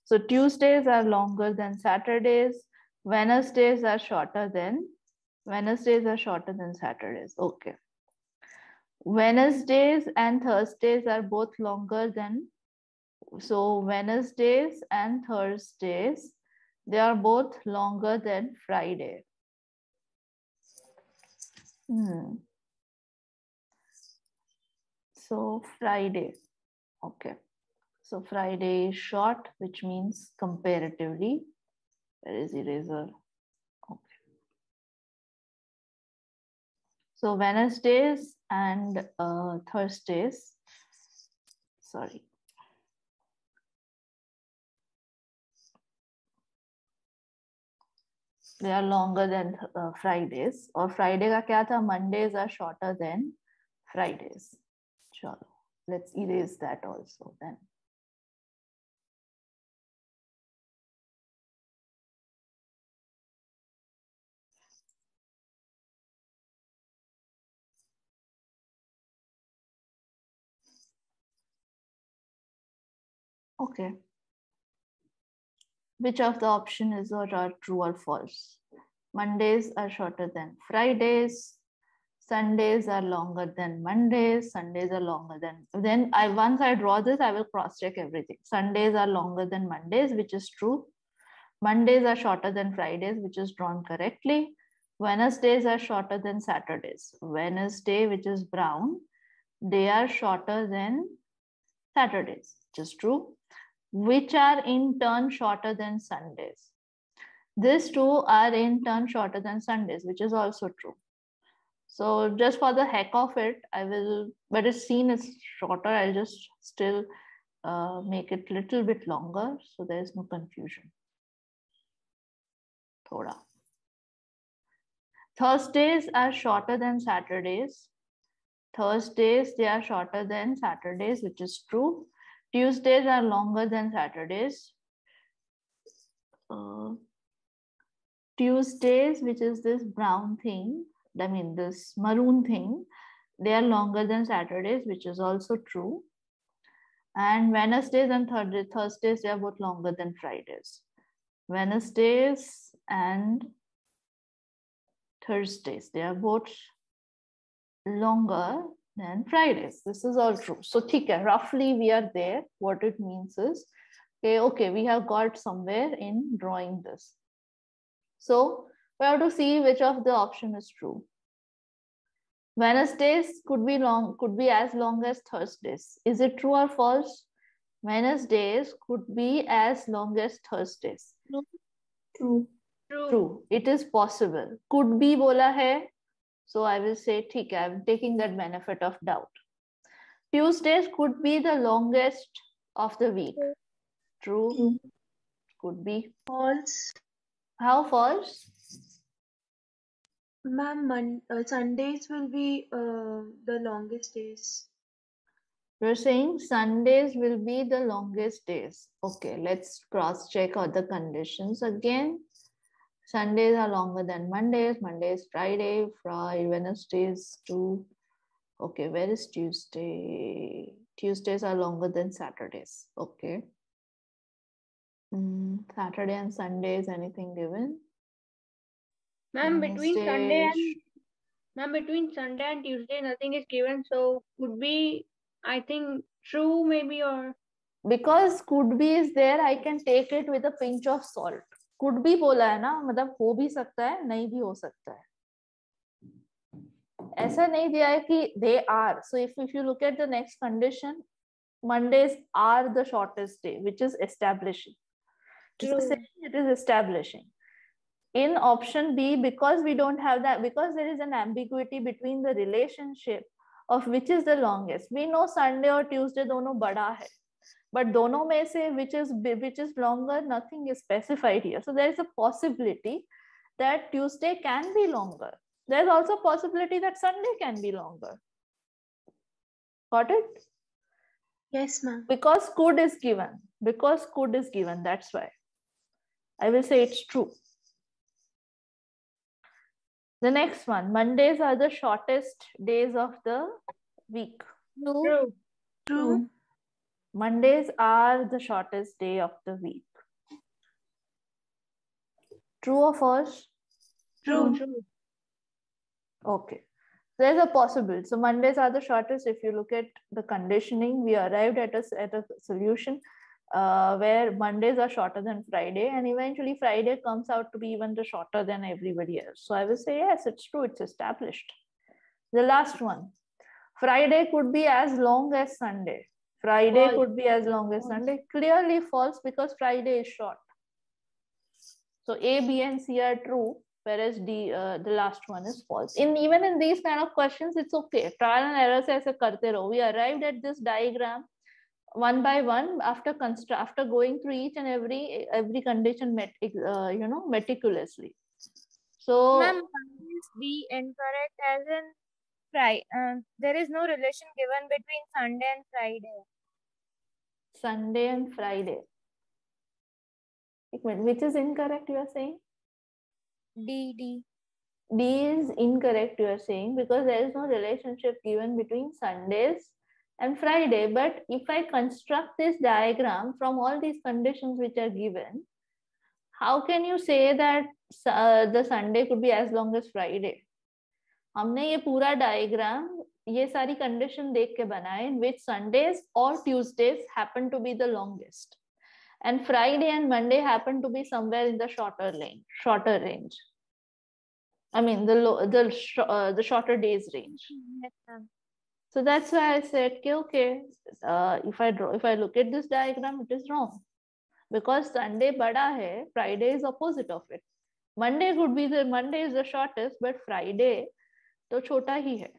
So Tuesdays are longer than Saturdays. Wednesdays are shorter than Saturdays. Okay. Wednesdays and Thursdays are both longer than, so Wednesdays and Thursdays, they are both longer than Friday. So Friday, okay. So Friday is short, which means comparatively. Where is eraser? Okay. So Wednesdays and Thursdays, sorry. They are longer than Fridays. Or Friday का क्या था? Mondays are shorter than Fridays. Sure. Let's erase that also then. Okay. Which of the option is or are true or false? Mondays are shorter than Fridays. Sundays are longer than Mondays. Sundays are longer than, then once I draw this, I will cross check everything. Sundays are longer than Mondays, which is true. Mondays are shorter than Fridays, which is drawn correctly. Wednesdays are shorter than Saturdays. Wednesday, which is brown, they are shorter than Saturdays, which is true. Which are in turn shorter than Sundays. These two are in turn shorter than Sundays, which is also true. So just for the heck of it, I will, but it's seen as shorter, I'll just still make it a little bit longer so there is no confusion. Thoda. Thursdays are shorter than Saturdays. Thursdays, they are shorter than Saturdays, which is true. Tuesdays are longer than Saturdays. Tuesdays, which is this brown thing, I mean this maroon thing, they are longer than Saturdays, which is also true. And Wednesdays and Thursdays, they are both longer than Fridays. Wednesdays and Thursdays, they are both longer than Fridays. This is all true. So roughly we are there. What it means is, okay, we have got somewhere in drawing this. So we have to see which of the option is true. Wednesdays could be as long as Thursdays. Is it true or false? Wednesdays could be as long as Thursdays. True. True. It is possible. Could be bola hai. So I will say, I'm taking that benefit of doubt. Tuesdays could be the longest of the week. True. Could be. False. How false? Ma'am, Sundays will be the longest days. You're saying Sundays will be the longest days. Okay, let's cross check other conditions again. Sundays are longer than Mondays. Mondays, Friday, Wednesdays too. Okay, where is Tuesday? Tuesdays are longer than Saturdays. Okay. Saturday and Sundays, anything given? Ma'am, between Sunday and Tuesday, nothing is given. So could be, I think, true maybe, or Because could be is there, I can take it with a pinch of salt. Could be बोला है ना, मतलब हो भी सकता है, नहीं भी हो सकता है. ऐसा नहीं दिया है कि they are. So if you look at the next condition, Mondays are the shortest day, which is establishing. true. It is establishing. In option B, because we don't have that, because there is an ambiguity between the relationship of which is the longest. We know Sunday or Tuesday दोनों बड़ा है, but दोनों में से which is longer, nothing is specified here. So there is a possibility that Tuesday can be longer. There is also a possibility that Sunday can be longer. Got it? Yes, ma'am. Because could is given. Because could is given. That's why I will say it's true. The next one, Mondays are the shortest days of the week. True. True. Mondays are the shortest day of the week. True or false? True. Okay. There's a possible. So Mondays are the shortest. If you look at the conditioning, we arrived at a solution where Mondays are shorter than Friday, and eventually Friday comes out to be even the shorter than everybody else. So I will say yes, it's true, it's established. The last one, Friday could be as long as Sunday. Friday could be as long as Sunday. Clearly false, because Friday is short. So A, B, and C are true, whereas D, the last one is false. Even in these kind of questions, it's okay. Trial and error se aise karte raho. We arrived at this diagram one by one after going through each and every condition meticulously. So Ma'am, is B incorrect, as in there is no relation given between Sunday and Friday. Sunday and Friday. Which is incorrect, you are saying? D. D is incorrect, you are saying, because there is no relationship given between Sundays and Friday. But if I construct this diagram from all these conditions which are given, how can you say that the Sunday could be as long as Friday? हमने ये पूरा diagram ये सारी condition देख के बनाए in which Sundays or Tuesdays happen to be the longest, and Friday and Monday happen to be somewhere in the shorter range. I mean the shorter days range. Yes, ma'am. So that's why I said okay, if I look at this diagram, it is wrong, because Sunday bada hai, Friday is opposite of it. Monday is the shortest, but Friday तो छोटा ही है.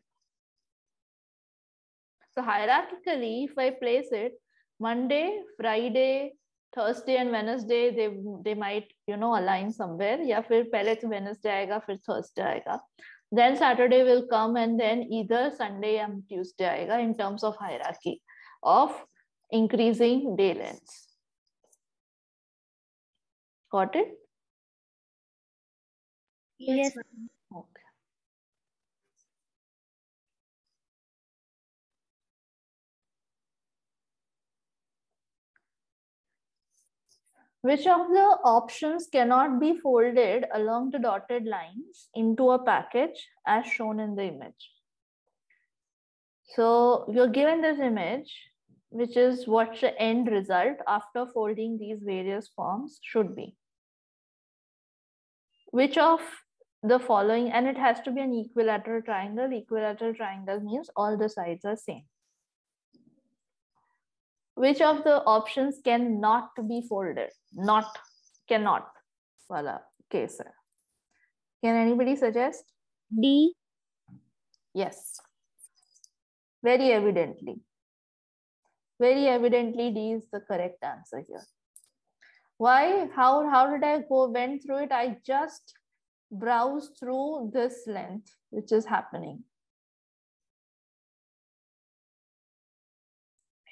So hierarchically, if I place it, Monday, Friday, Thursday and Wednesday, they might align somewhere. या फिर पहले तो Wednesday आएगा, फिर Thursday आएगा. Then Saturday will come, and then either Sunday and Tuesday आएगा in terms of hierarchy of increasing day lengths. Got it? Yes. Okay. Which of the options cannot be folded along the dotted lines into a package as shown in the image? So you're given this image, which is what the end result after folding these various forms should be. Which of the following, and it has to be an equilateral triangle. Equilateral triangle means all the sides are same. Which of the options cannot be folded? Cannot. Wala case hai. Can anybody suggest? D. Yes. Very evidently. Very evidently, D is the correct answer here. Why? How did I went through it? I just browse through this length which is happening.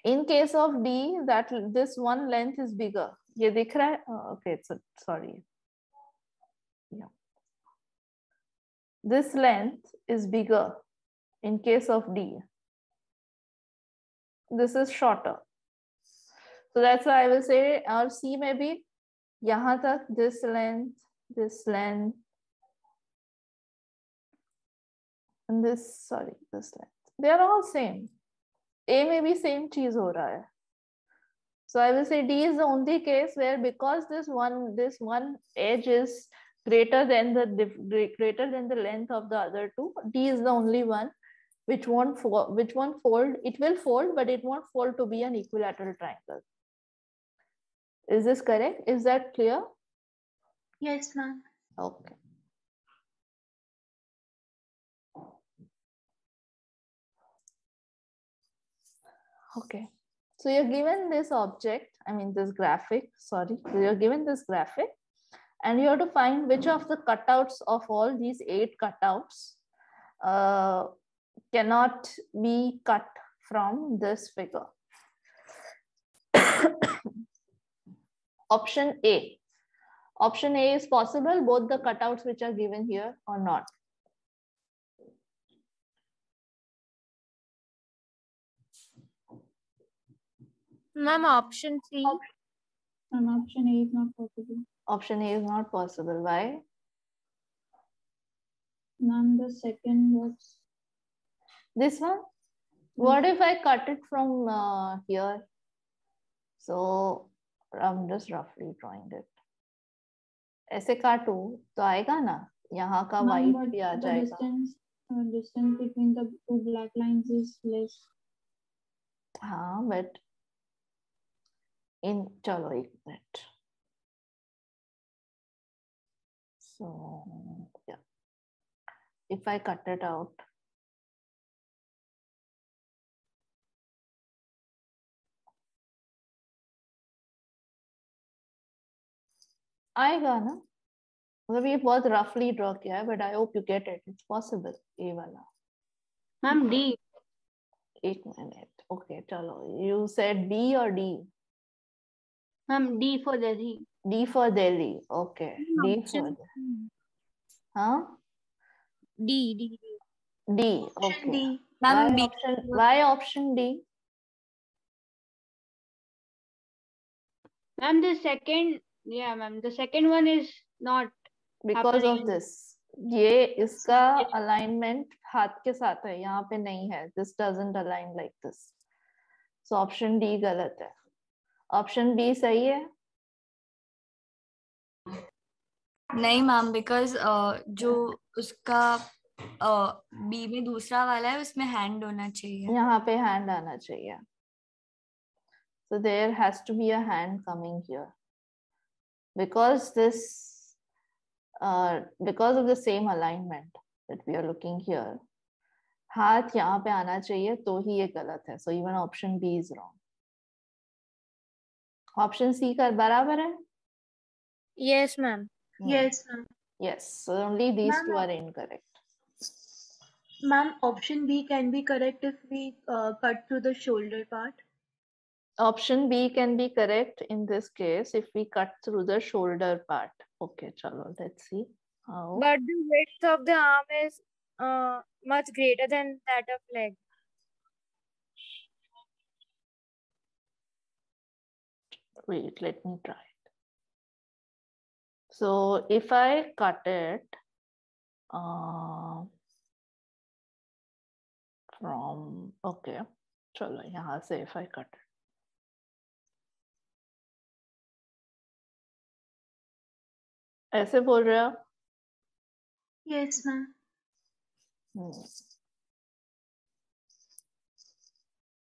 In case of D, that this one length is bigger. ये दिख रहा है? Okay, sorry. Yeah. This length is bigger in case of D. This is shorter. So that's why I will say, or C may be यहाँ तक this length, and this length. They are all same. A may be same चीज हो रहा है. So I will say D is the only case where, because this one edge is greater than the length of the other two, D is the only one which won't fold. It will fold, but it won't fold to be an equilateral triangle. Is this correct? Is that clear? Yes, ma'am. Okay. Okay. So you're given this object, this graphic, So you're given this graphic, and you have to find which of the cutouts of all these 8 cutouts cannot be cut from this figure. Option A. Option A is possible, both the cutouts which are given here or not. Ma'am, option C. Option A is not possible. Option A is not possible. Why? Ma'am, the second was... This one? What if I cut it from here? So I'm just roughly drawing it. ऐसे काटूं तो आएगा ना, यहाँ का white भी आ जाएगा. Distance between the two black lines is less. हाँ, but चलो एक minute. So yeah, if I cut it out, आएगा ना. मतलब ये बहुत रफली ड्रॉ किया है, but I hope you get it. It's possible. ये वाला. Ma'am, D. एक मिनट. Okay, चलो. You said B or D? Ma'am, D for Delhi. D for Delhi. Okay. D for Delhi. Huh? D. D. Okay. D. Why option D? Ma'am, the second one is not Because happening. of this. ये इसका alignment हाथ के साथ है, यहाँ पे नहीं है. This doesn't align like this. So option D गलत है. Option B सही है? नहीं मैम, because जो उसका B में दूसरा वाला है उसमें hand होना चाहिए. यहाँ पे hand आना चाहिए. So there has to be a hand coming here. Because of the same alignment that we are looking here, हाथ यहाँ पे आना चाहिए, तो ही ये गलत है. So even option B is wrong. Option C का बराबर है? Yes, ma'am. Yes, ma'am. Yes. So only these two are incorrect. Ma'am, option B can be correct if we cut through the shoulder part. Option B can be correct in this case if we cut through the shoulder part. Okay, chalo, let's see how. But the width of the arm is much greater than that of leg. Wait, let me try it. So if I cut it from, okay, chalo, यहाँ से if I cut it. ऐसे बोल रहे हो? Yes, ma'am.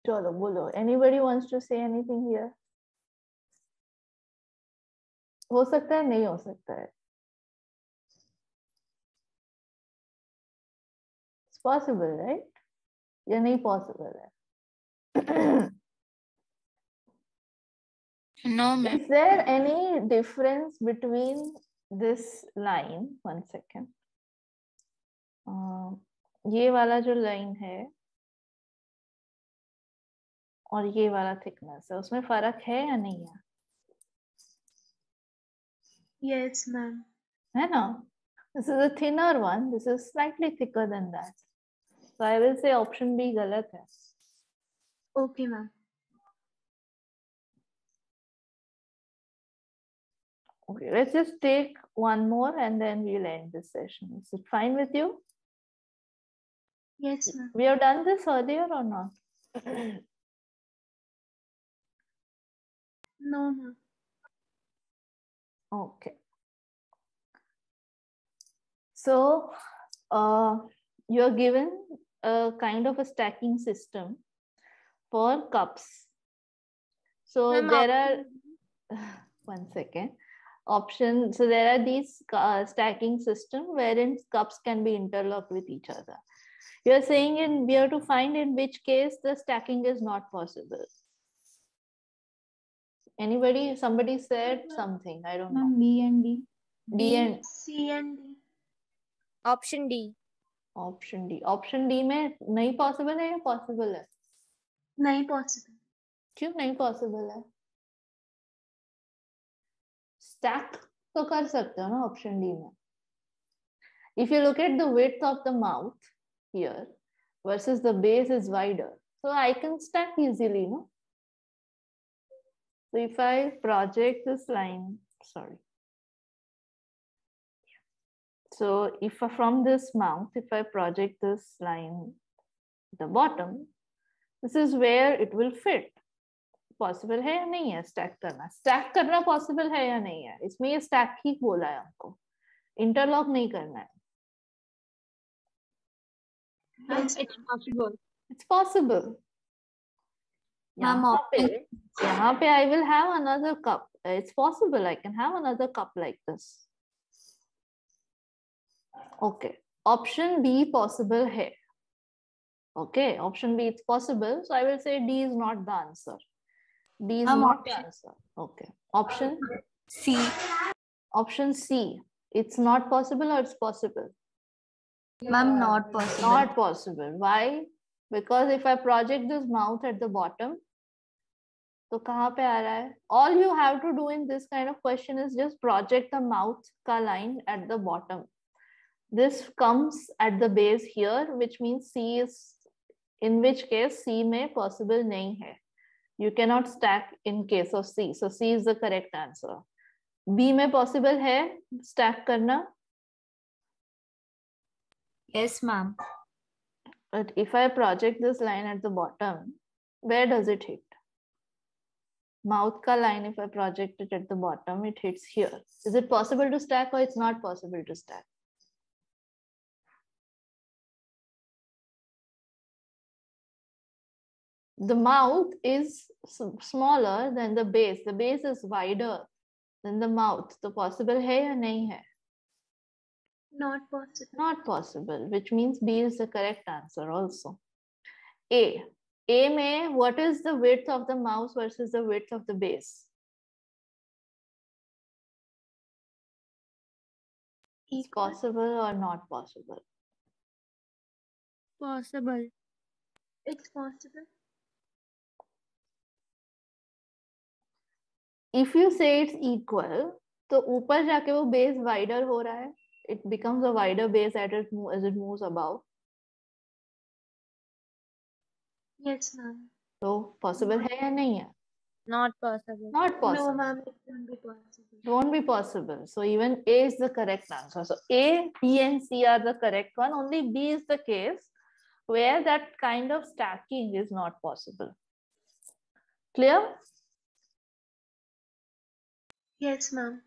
चलो बोलो. Anybody wants to say anything here? हो सकता है, नहीं हो सकता है. It's possible, right? या नहीं possible है? No, ma'am. Is there any difference between this line, one second, ये वाला जो लाइन है और ये वाला थिकनेस है, उसमें फर्क है या नहीं है? Yes, ma'am. है ना? This is a thinner one, this is slightly thicker than that. So I will say option B गलत है. Okay, ma'am. Okay, let's just take one more and then we'll end this session. Is it fine with you? Yes, ma'am. We have done this earlier or not? No, ma'am. Okay. So you're given a kind of a stacking system for cups. So there are, one second, option. So there are these stacking system wherein cups can be interlocked with each other. You're saying we have to find in which case the stacking is not possible. Anybody? Somebody said something. I don't know. B and D. D and C and D. Option D. Option D. Option D में नहीं possible है या possible है? नहीं possible. क्यों नहीं possible है? Stack तो कर सकते हो ना option D में. If you look at the width of the mouth here versus the base is wider, so I can stack easily, no? So if I project this line, sorry. So if from this mouth, if I project this line, the bottom, this is where it will fit. Possible है या नहीं है stack करना? Stack करना possible है या नहीं है? इसमें ये stack ही बोला है हमको. Interlock नहीं करना है. Yes, it's possible. It's possible. यहाँ पे I will have another cup. It's possible I can have another cup like this. Okay. Option B possible है. Okay. Option B it's possible. So I will say D is not the answer. D is not the answer. Okay. Option C. Option C. It's not possible or it's possible? Ma'am, not possible. Not possible. Why? Because if I project this mouth at the bottom, तो कहाँ पे आ रहा है? All you have to do in this kind of question is just project the mouth का line at the bottom. This comes at the base here, which means C is, in which case C में possible नहीं है. You cannot stack in case of C. So C is the correct answer. B में possible है stack करना? Yes, ma'am. But if I project this line at the bottom, where does it hit? Mouth ka line, if I project it at the bottom, it hits here. Is it possible to stack or it's not possible to stack? The mouth is smaller than the base. The base is wider than the mouth. So possible hai ya nahi hai? Not possible. Not possible, which means B is the correct answer also. A में what is the width of the mouse versus the width of the base? Is possible or not possible? Possible. It's possible. If you say it's equal, तो ऊपर जाके वो base wider हो रहा है. It becomes a wider base as it moves above. Yes, ma'am. So possible है या नहीं है? Not possible. Not possible. No, ma'am, it won't be possible. It won't be possible. So even A is the correct answer. So A, B, and C are the correct one. Only B is the case where that kind of stacking is not possible. Clear? Yes, ma'am.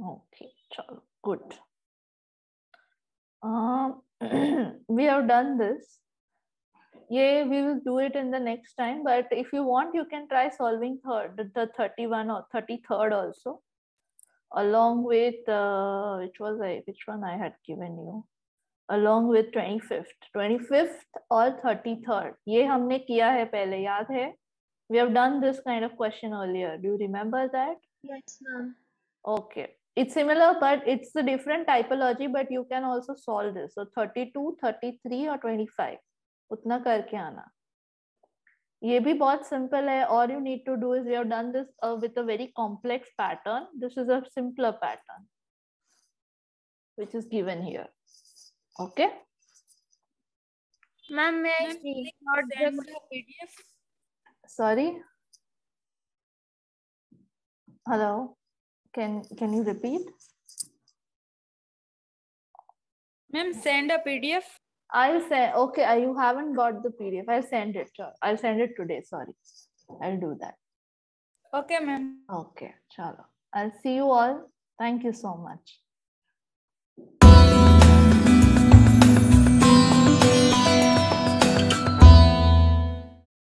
Okay, chalo, good. We have done this. Yeah, we will do it in the next time. But if you want, you can try solving the 31 or 33rd also, along with which one I had given you, along with 25th or 33rd. ये हमने किया है पहले, याद है? We have done this kind of question earlier. Do you remember that? Yes, ma'am. Okay. It's similar, but it's a different typology, but you can also solve this. So 32, 33 or 25. उतना करके आना. ये भी बहुत simple है. All you need to do is, we have done this with a very complex pattern. This is a simpler pattern, which is given here. Okay. Ma'am, may I see not the PDF? Sorry. Hello. Can you repeat? Ma'am, send a PDF. I'll send. Okay, you haven't got the PDF. I'll send it. I'll send it today. Sorry, I'll do that. Okay, ma'am. Okay, chalo. I'll see you all. Thank you so much.